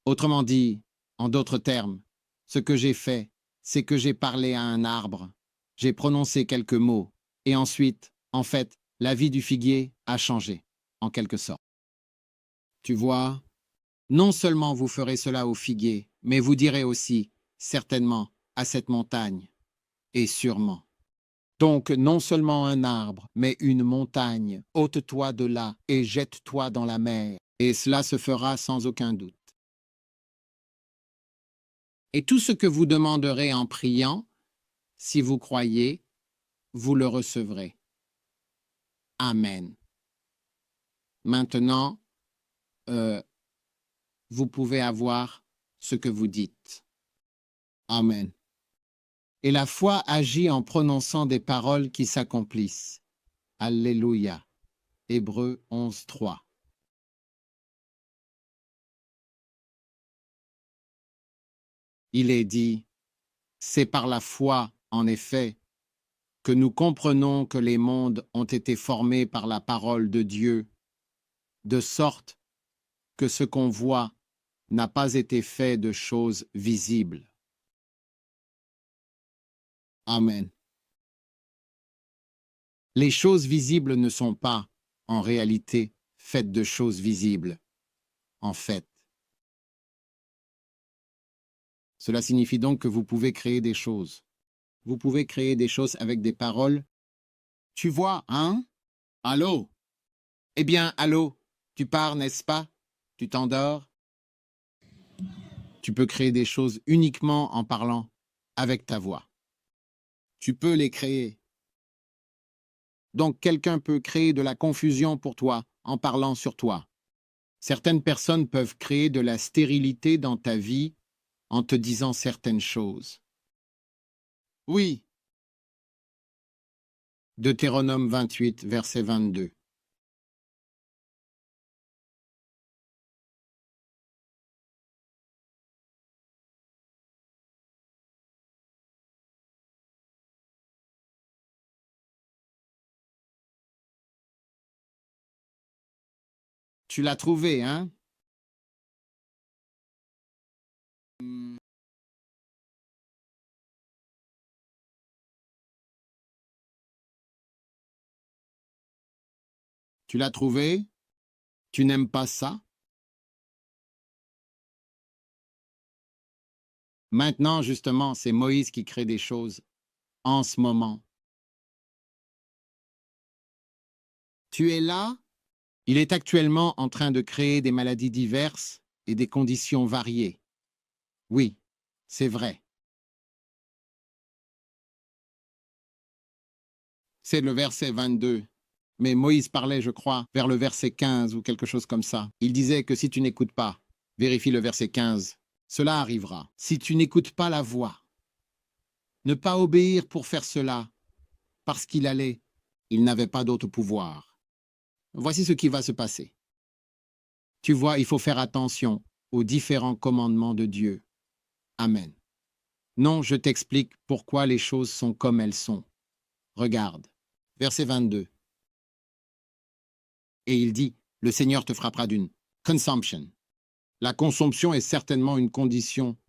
Speaker 1: Autrement dit, en d'autres termes, ce que j'ai fait, c'est que j'ai parlé à un arbre, j'ai prononcé quelques mots, et ensuite, en fait, la vie du figuier a changé, en quelque sorte. Tu vois, non seulement vous ferez cela au figuier, mais vous direz aussi, certainement, à cette montagne, et sûrement. Donc, non seulement un arbre, mais une montagne, ôte-toi de là et jette-toi dans la mer, et cela se fera sans aucun doute. Et tout ce que vous demanderez en priant, si vous croyez, vous le recevrez. Amen. Maintenant, vous pouvez avoir ce que vous dites. Amen. Et la foi agit en prononçant des paroles qui s'accomplissent. Alléluia. Hébreux 11, 3. Il est dit, c'est par la foi, en effet, que nous comprenons que les mondes ont été formés par la parole de Dieu, de sorte que ce qu'on voit n'a pas été fait de choses visibles. Amen. Les choses visibles ne sont pas, en réalité, faites de choses visibles. En fait. Cela signifie donc que vous pouvez créer des choses. Vous pouvez créer des choses avec des paroles. Tu vois, hein? Allô? Eh bien, allô? Tu pars, n'est-ce pas? Tu t'endors? Tu peux créer des choses uniquement en parlant avec ta voix. Tu peux les créer. Donc quelqu'un peut créer de la confusion pour toi en parlant sur toi. Certaines personnes peuvent créer de la stérilité dans ta vie en te disant certaines choses. Oui. Deutéronome 28, verset 22. Tu l'as trouvé, hein? Tu l'as trouvé? Tu n'aimes pas ça? Maintenant, justement, c'est Moïse qui crée des choses en ce moment. Tu es là? Il est actuellement en train de créer des maladies diverses et des conditions variées. Oui, c'est vrai. C'est le verset 22. Mais Moïse parlait, je crois, vers le verset 15 ou quelque chose comme ça. Il disait que si tu n'écoutes pas, vérifie le verset 15, cela arrivera. Si tu n'écoutes pas la voix, ne pas obéir pour faire cela, parce il n'avait pas d'autre pouvoir. Voici ce qui va se passer. Tu vois, il faut faire attention aux différents commandements de Dieu. Amen. Non, je t'explique pourquoi les choses sont comme elles sont. Regarde, verset 22. Et il dit, le Seigneur te frappera d'une consumption. La consomption est certainement une condition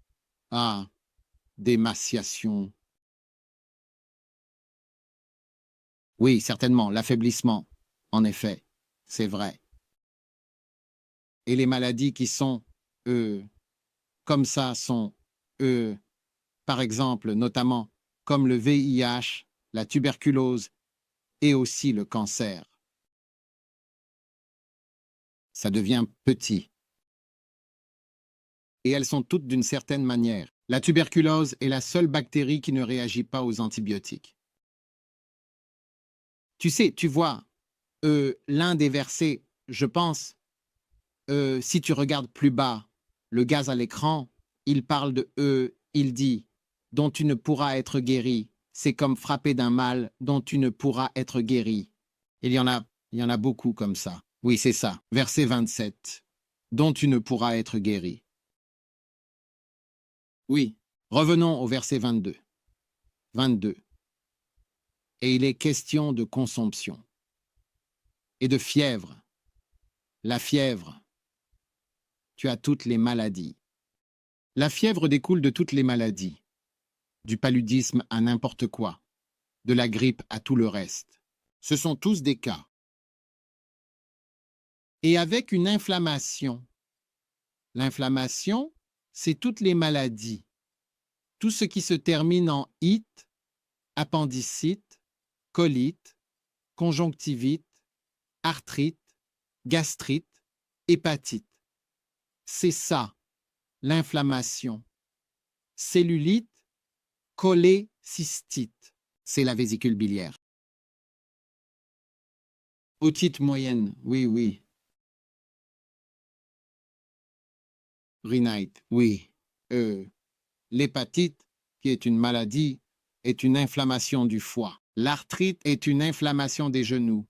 Speaker 1: d'émaciation. Oui, certainement, l'affaiblissement. En effet, c'est vrai. Et les maladies qui sont, comme ça, sont, par exemple, notamment, comme le VIH, la tuberculose et aussi le cancer. Ça devient petit. Et elles sont toutes d'une certaine manière. La tuberculose est la seule bactérie qui ne réagit pas aux antibiotiques. Tu sais, tu vois, l'un des versets, je pense, si tu regardes plus bas, le gaz à l'écran, il parle il dit, dont tu ne pourras être guéri. C'est comme frapper d'un mal dont tu ne pourras être guéri. Il y en a beaucoup comme ça. Oui, c'est ça. Verset 27. Dont tu ne pourras être guéri. Oui. Revenons au verset 22. 22. Et il est question de consomption et de fièvre. La fièvre. Tu as toutes les maladies. La fièvre découle de toutes les maladies, du paludisme à n'importe quoi, de la grippe à tout le reste. Ce sont tous des cas. Et avec une inflammation. L'inflammation, c'est toutes les maladies. Tout ce qui se termine en ite, appendicite, colite, conjonctivite, arthrite, gastrite, hépatite. C'est ça, l'inflammation. Cellulite, cholécystite, c'est la vésicule biliaire. Otite moyenne, oui. Rhinite, oui. L'hépatite, qui est une maladie, est une inflammation du foie. L'arthrite est une inflammation des genoux.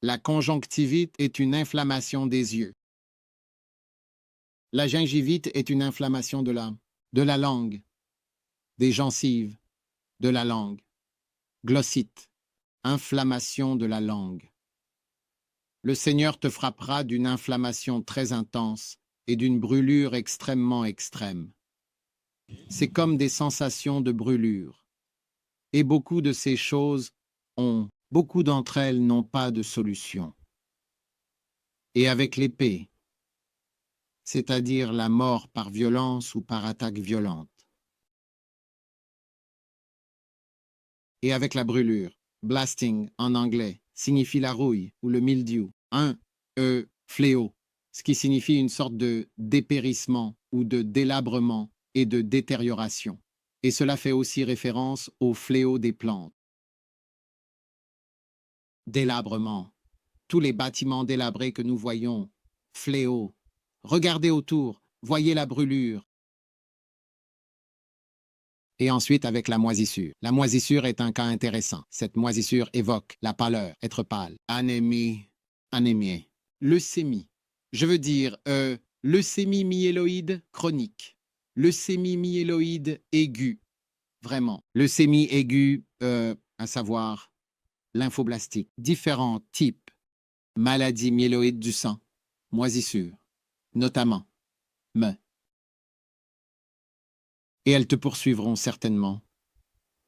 Speaker 1: La conjonctivite est une inflammation des yeux. La gingivite est une inflammation de la langue, des gencives, de la langue. Glossite, inflammation de la langue. Le Seigneur te frappera d'une inflammation très intense et d'une brûlure extrêmement extrême. C'est comme des sensations de brûlure. Et beaucoup de ces choses beaucoup d'entre elles n'ont pas de solution. Et avec l'épée, c'est-à-dire la mort par violence ou par attaque violente. Et avec la brûlure, blasting en anglais, signifie la rouille ou le mildiou. Fléau, ce qui signifie une sorte de dépérissement ou de délabrement et de détérioration. Et cela fait aussi référence au fléau des plantes. Délabrement. Tous les bâtiments délabrés que nous voyons. Fléau. Regardez autour, voyez la brûlure. Et ensuite avec la moisissure. La moisissure est un cas intéressant. Cette moisissure évoque la pâleur, être pâle. Anémie. Leucémie. Je veux dire, leucémie myéloïde chronique. Leucémie myéloïde aiguë. Vraiment. Leucémie aiguë, à savoir lymphoblastique. Différents types. Maladies myéloïdes du sang. Moisissure. Notamment. Et elles te poursuivront certainement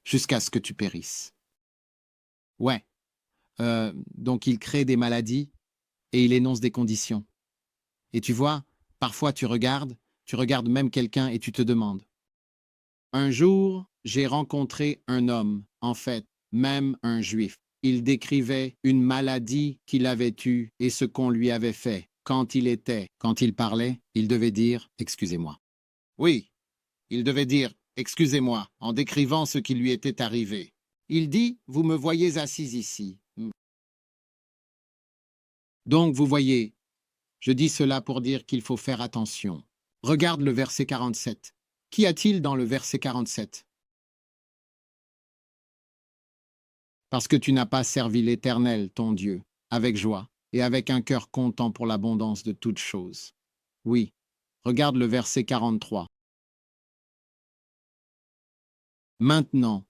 Speaker 1: jusqu'à ce que tu périsses. Ouais. Donc il crée des maladies et il énonce des conditions. Et tu vois, parfois tu regardes même quelqu'un et tu te demandes. Un jour, j'ai rencontré un homme, en fait, même un juif. Il décrivait une maladie qu'il avait eue et ce qu'on lui avait fait. Quand il parlait, il devait dire « excusez-moi ». Oui, il devait dire « excusez-moi » en décrivant ce qui lui était arrivé. Il dit « vous me voyez assis ici ». Donc, vous voyez, je dis cela pour dire qu'il faut faire attention. Regarde le verset 47. Qu'y a-t-il dans le verset 47? Parce que tu n'as pas servi l'Éternel, ton Dieu, avec joie et avec un cœur content pour l'abondance de toutes choses. Oui, regarde le verset 43. Maintenant,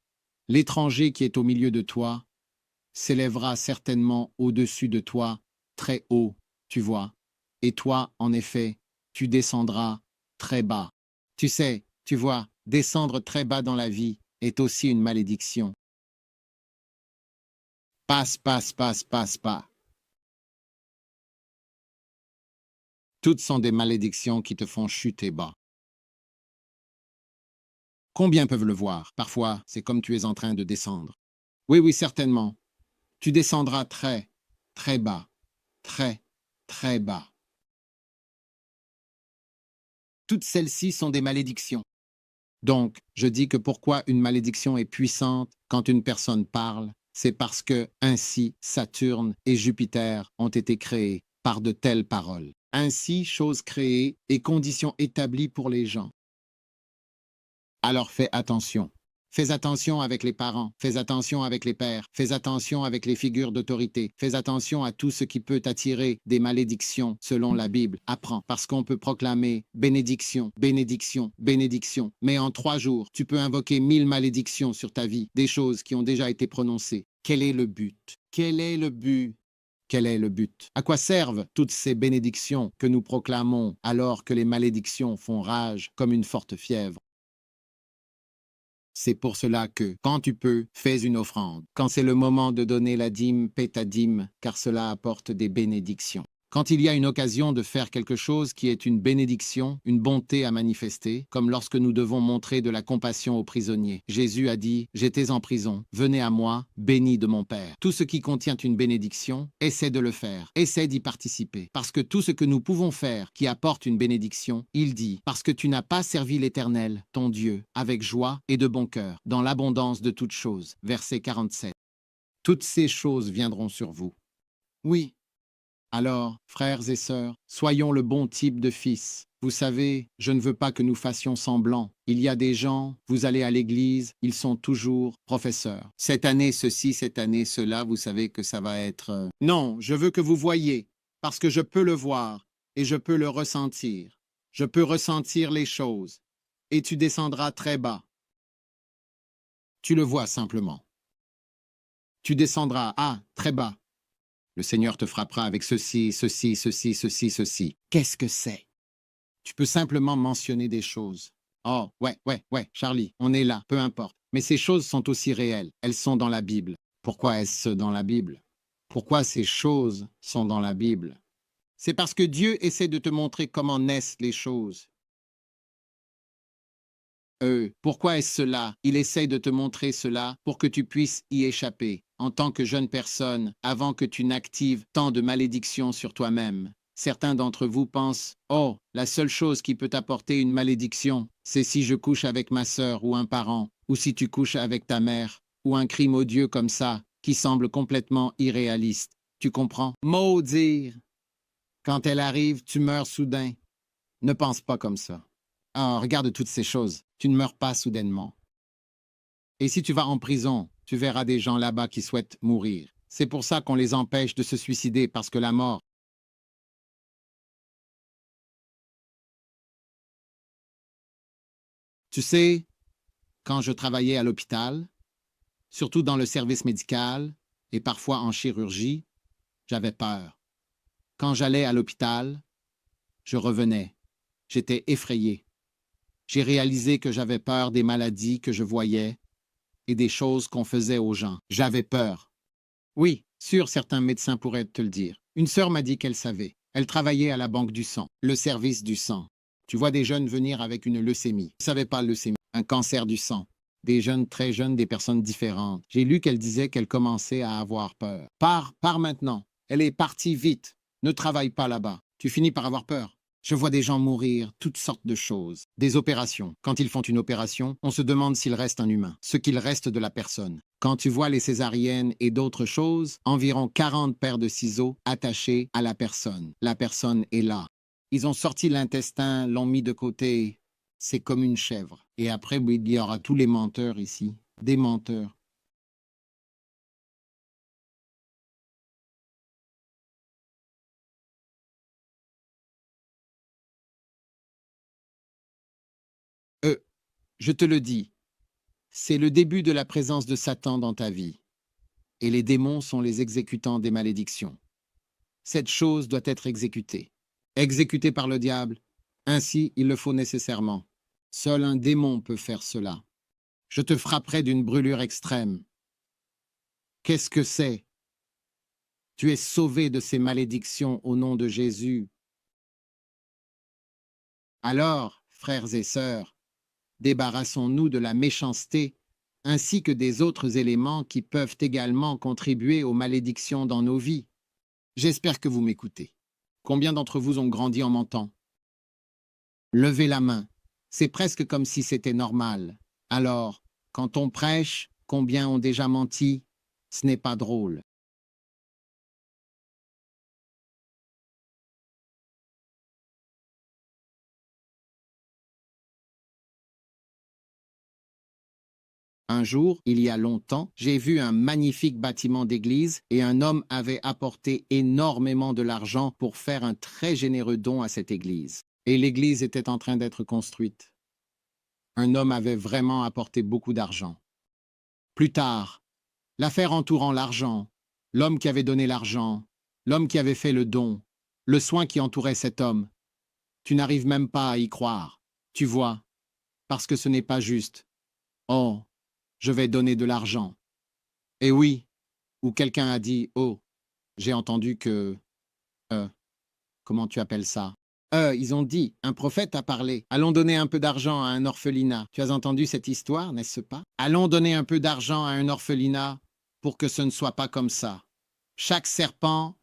Speaker 1: l'étranger qui est au milieu de toi s'élèvera certainement au-dessus de toi, très haut, tu vois, et toi, en effet, tu descendras très bas. Tu sais, tu vois, descendre très bas dans la vie est aussi une malédiction. Passe. Toutes sont des malédictions qui te font chuter bas. Combien peuvent le voir? Parfois, c'est comme tu es en train de descendre. Oui, certainement. Tu descendras très, très bas. Très, très bas. Toutes celles-ci sont des malédictions. Donc, je dis que pourquoi une malédiction est puissante quand une personne parle, c'est parce que ainsi Saturne et Jupiter ont été créés par de telles paroles. Ainsi, chose créée et conditions établies pour les gens. Alors fais attention. Fais attention avec les parents, fais attention avec les pères, fais attention avec les figures d'autorité, fais attention à tout ce qui peut attirer des malédictions selon la Bible. Apprends, parce qu'on peut proclamer bénédiction, bénédiction, bénédiction. Mais en 3 jours, tu peux invoquer 1000 malédictions sur ta vie, des choses qui ont déjà été prononcées. Quel est le but? Quel est le but? Quel est le but? À quoi servent toutes ces bénédictions que nous proclamons alors que les malédictions font rage comme une forte fièvre? C'est pour cela que, quand tu peux, fais une offrande. Quand c'est le moment de donner la dîme, paie ta dîme, car cela apporte des bénédictions. Quand il y a une occasion de faire quelque chose qui est une bénédiction, une bonté à manifester, comme lorsque nous devons montrer de la compassion aux prisonniers. Jésus a dit « J'étais en prison, venez à moi, béni de mon Père ». Tout ce qui contient une bénédiction, essaie de le faire, essaie d'y participer. Parce que tout ce que nous pouvons faire qui apporte une bénédiction, il dit « Parce que tu n'as pas servi l'Éternel, ton Dieu, avec joie et de bon cœur, dans l'abondance de toutes choses ». Verset 47. Toutes ces choses viendront sur vous. Oui. Alors, frères et sœurs, soyons le bon type de fils. Vous savez, je ne veux pas que nous fassions semblant. Il y a des gens, vous allez à l'église, ils sont toujours professeurs. Cette année ceci, cette année cela, vous savez que ça va être... Non, je veux que vous voyiez, parce que je peux le voir et je peux le ressentir. Je peux ressentir les choses. Et tu descendras très bas. Tu le vois simplement. Tu descendras, très bas. Le Seigneur te frappera avec ceci. Qu'est-ce que c'est? Tu peux simplement mentionner des choses. Oh, ouais, Charlie, on est là, peu importe. Mais ces choses sont aussi réelles. Elles sont dans la Bible. Pourquoi est-ce dans la Bible? Pourquoi ces choses sont dans la Bible? C'est parce que Dieu essaie de te montrer comment naissent les choses. Pourquoi est-ce cela? Il essaye de te montrer cela pour que tu puisses y échapper, en tant que jeune personne, avant que tu n'actives tant de malédictions sur toi-même. Certains d'entre vous pensent « Oh, la seule chose qui peut apporter une malédiction, c'est si je couche avec ma sœur ou un parent, ou si tu couches avec ta mère, ou un crime odieux comme ça, qui semble complètement irréaliste. Tu comprends? Maudire! Quand elle arrive, tu meurs soudain. Ne pense pas comme ça. Ah, regarde toutes ces choses. Tu ne meurs pas soudainement. Et si tu vas en prison, tu verras des gens là-bas qui souhaitent mourir. C'est pour ça qu'on les empêche de se suicider, parce que la mort... Tu sais, quand je travaillais à l'hôpital, surtout dans le service médical et parfois en chirurgie, j'avais peur. Quand j'allais à l'hôpital, je revenais. J'étais effrayé. J'ai réalisé que j'avais peur des maladies que je voyais et des choses qu'on faisait aux gens. J'avais peur. Oui, sûr, certains médecins pourraient te le dire. Une sœur m'a dit qu'elle savait. Elle travaillait à la banque du sang, le service du sang. Tu vois des jeunes venir avec une leucémie. Je ne savais pas leucémie, un cancer du sang. Des jeunes, très jeunes, des personnes différentes. J'ai lu qu'elle disait qu'elle commençait à avoir peur. Pars maintenant. Elle est partie vite. Ne travaille pas là-bas. Tu finis par avoir peur. Je vois des gens mourir, toutes sortes de choses. Des opérations. Quand ils font une opération, on se demande s'il reste un humain, ce qu'il reste de la personne. Quand tu vois les césariennes et d'autres choses, environ 40 paires de ciseaux attachés à la personne. La personne est là. Ils ont sorti l'intestin, l'ont mis de côté. C'est comme une chèvre. Et après, oui, il y aura tous les menteurs ici. Des menteurs. Euh, je te le dis, c'est le début de la présence de Satan dans ta vie. Et les démons sont les exécutants des malédictions. Cette chose doit être exécutée. Exécutée par le diable. Ainsi, il le faut nécessairement. Seul un démon peut faire cela. Je te frapperai d'une brûlure extrême. Qu'est-ce que c'est? Tu es sauvé de ces malédictions au nom de Jésus. Alors, frères et sœurs, débarrassons-nous de la méchanceté ainsi que des autres éléments qui peuvent également contribuer aux malédictions dans nos vies. J'espère que vous m'écoutez. Combien d'entre vous ont grandi en mentant? Levez la main. C'est presque comme si c'était normal. Alors, quand on prêche, combien ont déjà menti? Ce n'est pas drôle. Un jour, il y a longtemps, j'ai vu un magnifique bâtiment d'église et un homme avait apporté énormément de l'argent pour faire un très généreux don à cette église. Et l'église était en train d'être construite. Un homme avait vraiment apporté beaucoup d'argent. Plus tard, l'affaire entourant l'argent, l'homme qui avait donné l'argent, l'homme qui avait fait le don, le soin qui entourait cet homme, tu n'arrives même pas à y croire. Tu vois, parce que ce n'est pas juste. Oh, je vais donner de l'argent. Et oui, ou quelqu'un a dit, oh, j'ai entendu que, euh, comment tu appelles ça? Ils ont dit, un prophète a parlé. Allons donner un peu d'argent à un orphelinat. Tu as entendu cette histoire, n'est-ce pas? Allons donner un peu d'argent à un orphelinat pour que ce ne soit pas comme ça. Chaque serpent,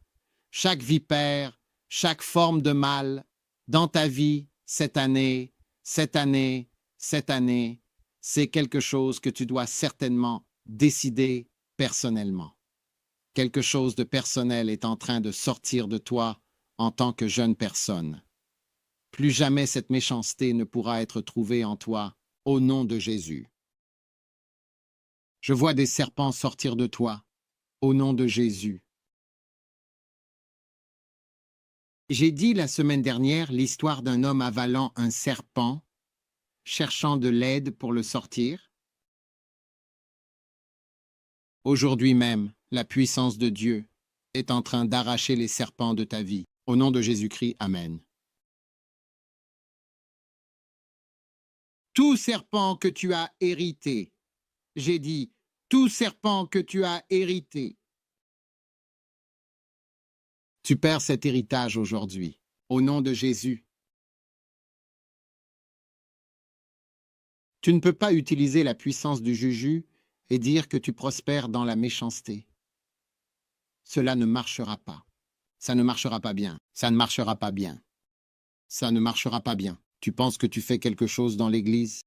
Speaker 1: chaque vipère, chaque forme de mal dans ta vie, cette année, cette année, cette année, c'est quelque chose que tu dois certainement décider personnellement. Quelque chose de personnel est en train de sortir de toi en tant que jeune personne. Plus jamais cette méchanceté ne pourra être trouvée en toi, au nom de Jésus. Je vois des serpents sortir de toi, au nom de Jésus. J'ai dit la semaine dernière l'histoire d'un homme avalant un serpent, cherchant de l'aide pour le sortir. Aujourd'hui même, la puissance de Dieu est en train d'arracher les serpents de ta vie. Au nom de Jésus-Christ, Amen. Tout serpent que tu as hérité, j'ai dit, tout serpent que tu as hérité, tu perds cet héritage aujourd'hui. Au nom de Jésus. Tu ne peux pas utiliser la puissance du juju et dire que tu prospères dans la méchanceté. Cela ne marchera pas. Ça ne marchera pas bien. Ça ne marchera pas bien. Ça ne marchera pas bien. Tu penses que tu fais quelque chose dans l'église?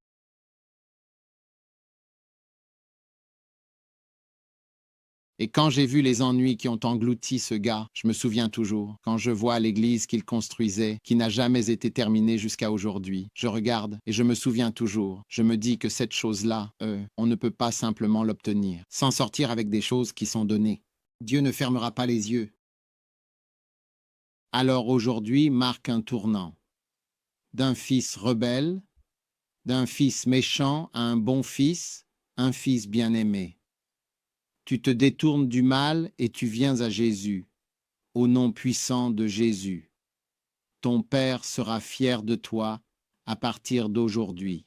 Speaker 1: Et quand j'ai vu les ennuis qui ont englouti ce gars, je me souviens toujours, quand je vois l'église qu'il construisait, qui n'a jamais été terminée jusqu'à aujourd'hui, je regarde et je me souviens toujours. Je me dis que cette chose-là, on ne peut pas simplement l'obtenir, sans sortir avec des choses qui sont données. Dieu ne fermera pas les yeux. Alors aujourd'hui marque un tournant. D'un fils rebelle, d'un fils méchant à un bon fils, un fils bien-aimé. Tu te détournes du mal et tu viens à Jésus, au nom puissant de Jésus. Ton Père sera fier de toi à partir d'aujourd'hui.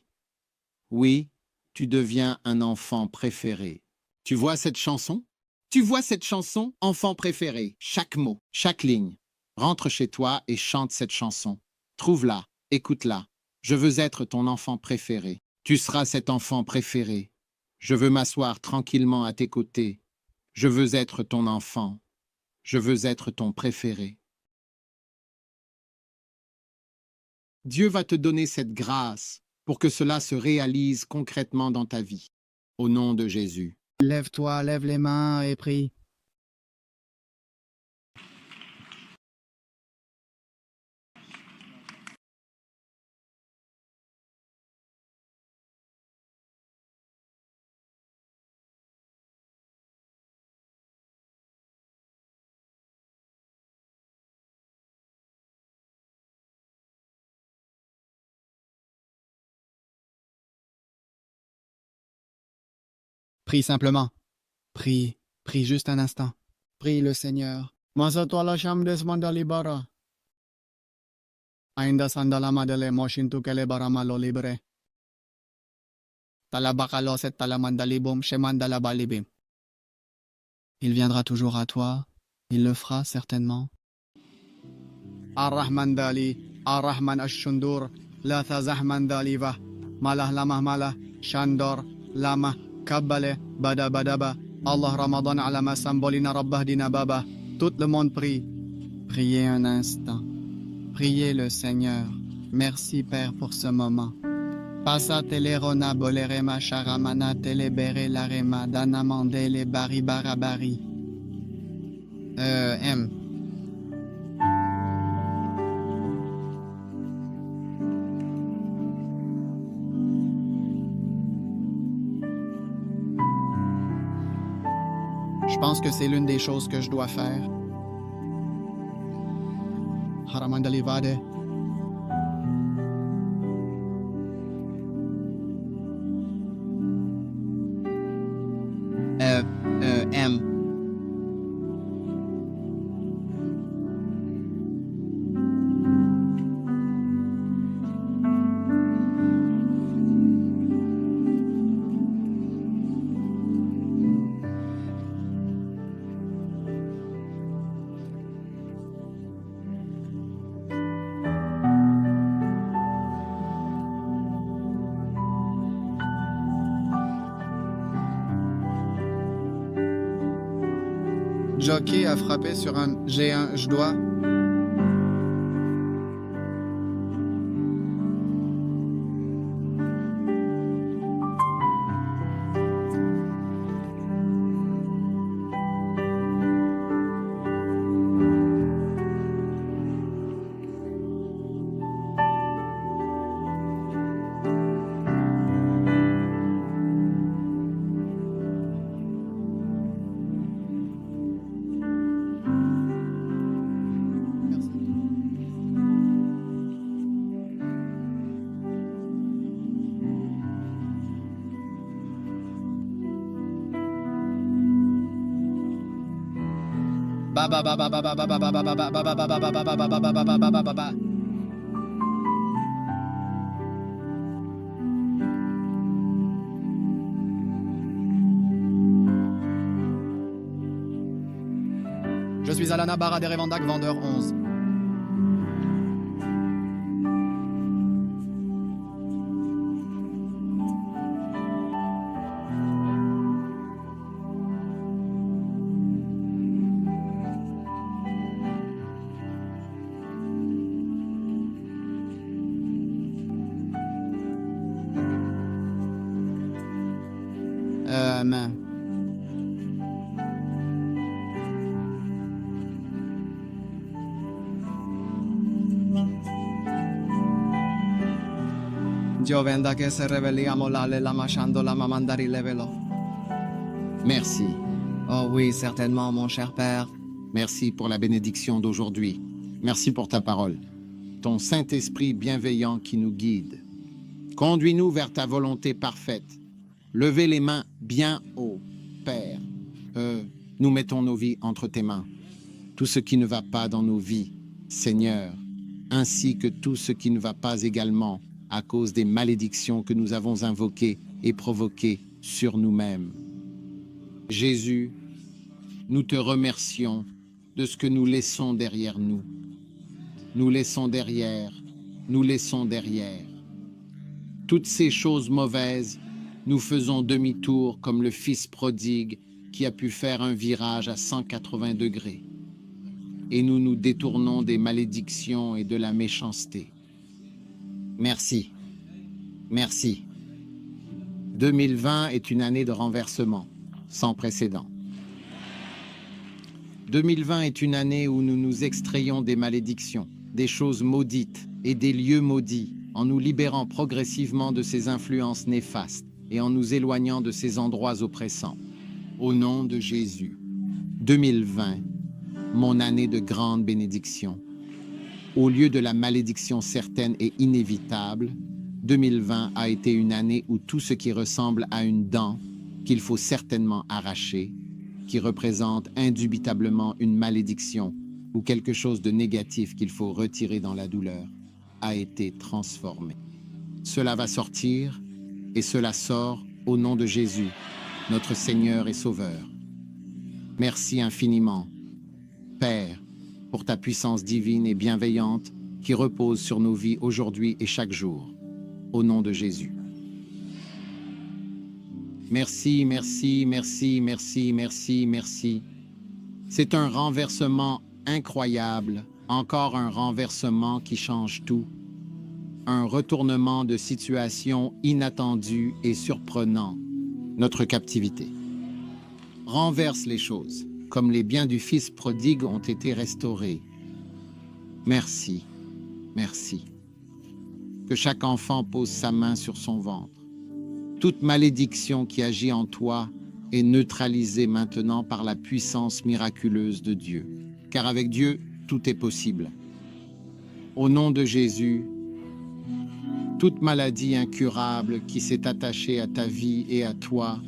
Speaker 1: Oui, tu deviens un enfant préféré. Tu vois cette chanson? Tu vois cette chanson, enfant préféré, chaque mot, chaque ligne. Rentre chez toi et chante cette chanson. Trouve-la, écoute-la. Je veux être ton enfant préféré. Tu seras cet enfant préféré. Je veux m'asseoir tranquillement à tes côtés. Je veux être ton enfant. Je veux être ton préféré. Dieu va te donner cette grâce pour que cela se réalise concrètement dans ta vie. Au nom de Jésus.
Speaker 2: Lève-toi, lève les mains et prie. Prie simplement. Prie, prie juste un instant. Prie le Seigneur. Masatwala shamdes mandali bara. Ainda sandala madele moshintu kele barama lo libre. Talabakaloset talamandalibum shemandala balibim. Il viendra toujours à toi. Il le fera certainement. Ar-Rahman dali, Ar-Rahman ash-Shundur, la tazahman daliva, malah lamah malah, Shandor, lama, kabbale, bada badaba, Allah Ramadan alama sambolina rabbah dina baba. Tout le monde prie. Priez un instant. Priez le Seigneur. Merci Père pour ce moment. Passa telerona bolerema charamana telebere larema danamandele bari barabari. M. Je pense que c'est l'une des choses que je dois faire. Haramandalivade. M. Jockey a frappé sur un G1, je dois. Je suis Alana Baraderevandak, vendeur 11. Giovenda che se reveliamo l'ale la machando la mamandari levelo.
Speaker 1: Merci.
Speaker 2: Oh oui, certainement, mon cher Père.
Speaker 1: Merci pour la bénédiction d'aujourd'hui. Merci pour ta parole. Ton Saint-Esprit bienveillant qui nous guide. Conduis-nous vers ta volonté parfaite. Levez les mains bien haut, Père. Nous mettons nos vies entre tes mains. Tout ce qui ne va pas dans nos vies, Seigneur, ainsi que tout ce qui ne va pas également à cause des malédictions que nous avons invoquées et provoquées sur nous-mêmes. Jésus, nous te remercions de ce que nous laissons derrière nous. Nous laissons derrière toutes ces choses mauvaises Nous faisons demi-tour comme le fils prodigue qui a pu faire un virage à 180 degrés. Et nous nous détournons des malédictions et de la méchanceté. Merci. Merci. 2020 est une année de renversement, sans précédent. 2020 est une année où nous nous extrayons des malédictions, des choses maudites et des lieux maudits, en nous libérant progressivement de ces influences néfastes et en nous éloignant de ces endroits oppressants. Au nom de Jésus. 2020, mon année de grande bénédiction. Au lieu de la malédiction certaine et inévitable, 2020 a été une année où tout ce qui ressemble à une dent qu'il faut certainement arracher, qui représente indubitablement une malédiction ou quelque chose de négatif qu'il faut retirer dans la douleur, a été transformé. Cela va sortir et cela sort au nom de Jésus, notre Seigneur et Sauveur. Merci infiniment, Père, pour ta puissance divine et bienveillante qui repose sur nos vies aujourd'hui et chaque jour. Au nom de Jésus. Merci, merci, merci, merci, merci, merci. C'est un renversement incroyable, encore un renversement qui change tout. Un retournement de situation inattendu et surprenant, notre captivité. Renverse les choses, comme les biens du Fils prodigue ont été restaurés. Merci, merci. Que chaque enfant pose sa main sur son ventre. Toute malédiction qui agit en toi est neutralisée maintenant par la puissance miraculeuse de Dieu. Car avec Dieu, tout est possible. Au nom de Jésus, toute maladie incurable qui s'est attachée à ta vie et à toi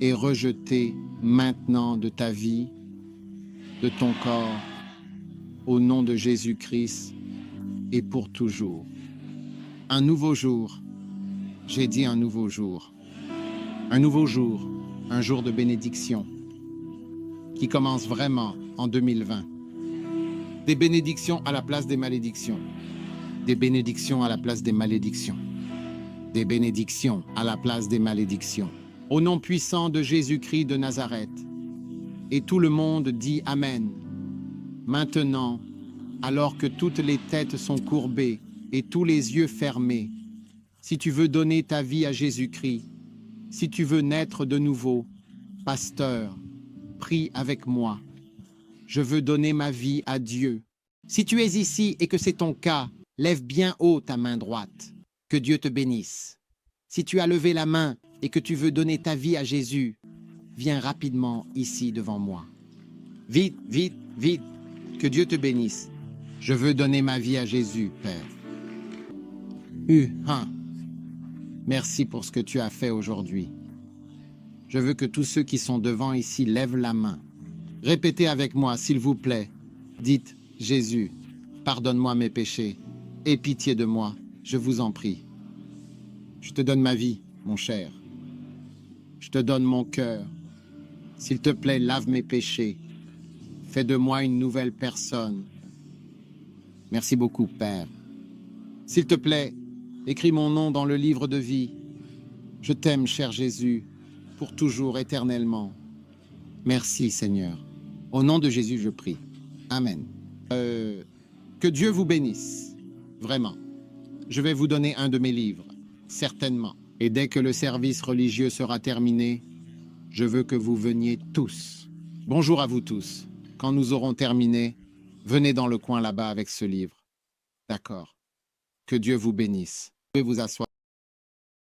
Speaker 1: est rejetée maintenant de ta vie, de ton corps, au nom de Jésus-Christ et pour toujours. Un nouveau jour, j'ai dit un nouveau jour. Un nouveau jour, un jour de bénédiction qui commence vraiment en 2020. Des bénédictions à la place des malédictions. Des bénédictions à la place des malédictions. Des bénédictions à la place des malédictions. Au nom puissant de Jésus-Christ de Nazareth. Et tout le monde dit Amen. Maintenant, alors que toutes les têtes sont courbées et tous les yeux fermés, si tu veux donner ta vie à Jésus-Christ, si tu veux naître de nouveau, pasteur, prie avec moi. Je veux donner ma vie à Dieu. Si tu es ici et que c'est ton cas, lève bien haut ta main droite. Que Dieu te bénisse. Si tu as levé la main et que tu veux donner ta vie à Jésus, viens rapidement ici devant moi. Vite, vite, vite. Que Dieu te bénisse. Je veux donner ma vie à Jésus, Père. Merci pour ce que tu as fait aujourd'hui. Je veux que tous ceux qui sont devant ici lèvent la main. Répétez avec moi, s'il vous plaît. Dites, Jésus, pardonne-moi mes péchés. Aie pitié de moi, je vous en prie. Je te donne ma vie, mon cher. Je te donne mon cœur. S'il te plaît, lave mes péchés. Fais de moi une nouvelle personne. Merci beaucoup, Père. S'il te plaît, écris mon nom dans le livre de vie. Je t'aime, cher Jésus, pour toujours, éternellement. Merci, Seigneur. Au nom de Jésus, je prie. Amen. Que Dieu vous bénisse. Vraiment. Je vais vous donner un de mes livres. Certainement. Et dès que le service religieux sera terminé, je veux que vous veniez tous. Bonjour à vous tous. Quand nous aurons terminé, venez dans le coin là-bas avec ce livre. D'accord. Que Dieu vous bénisse. Vous pouvez vous asseoir.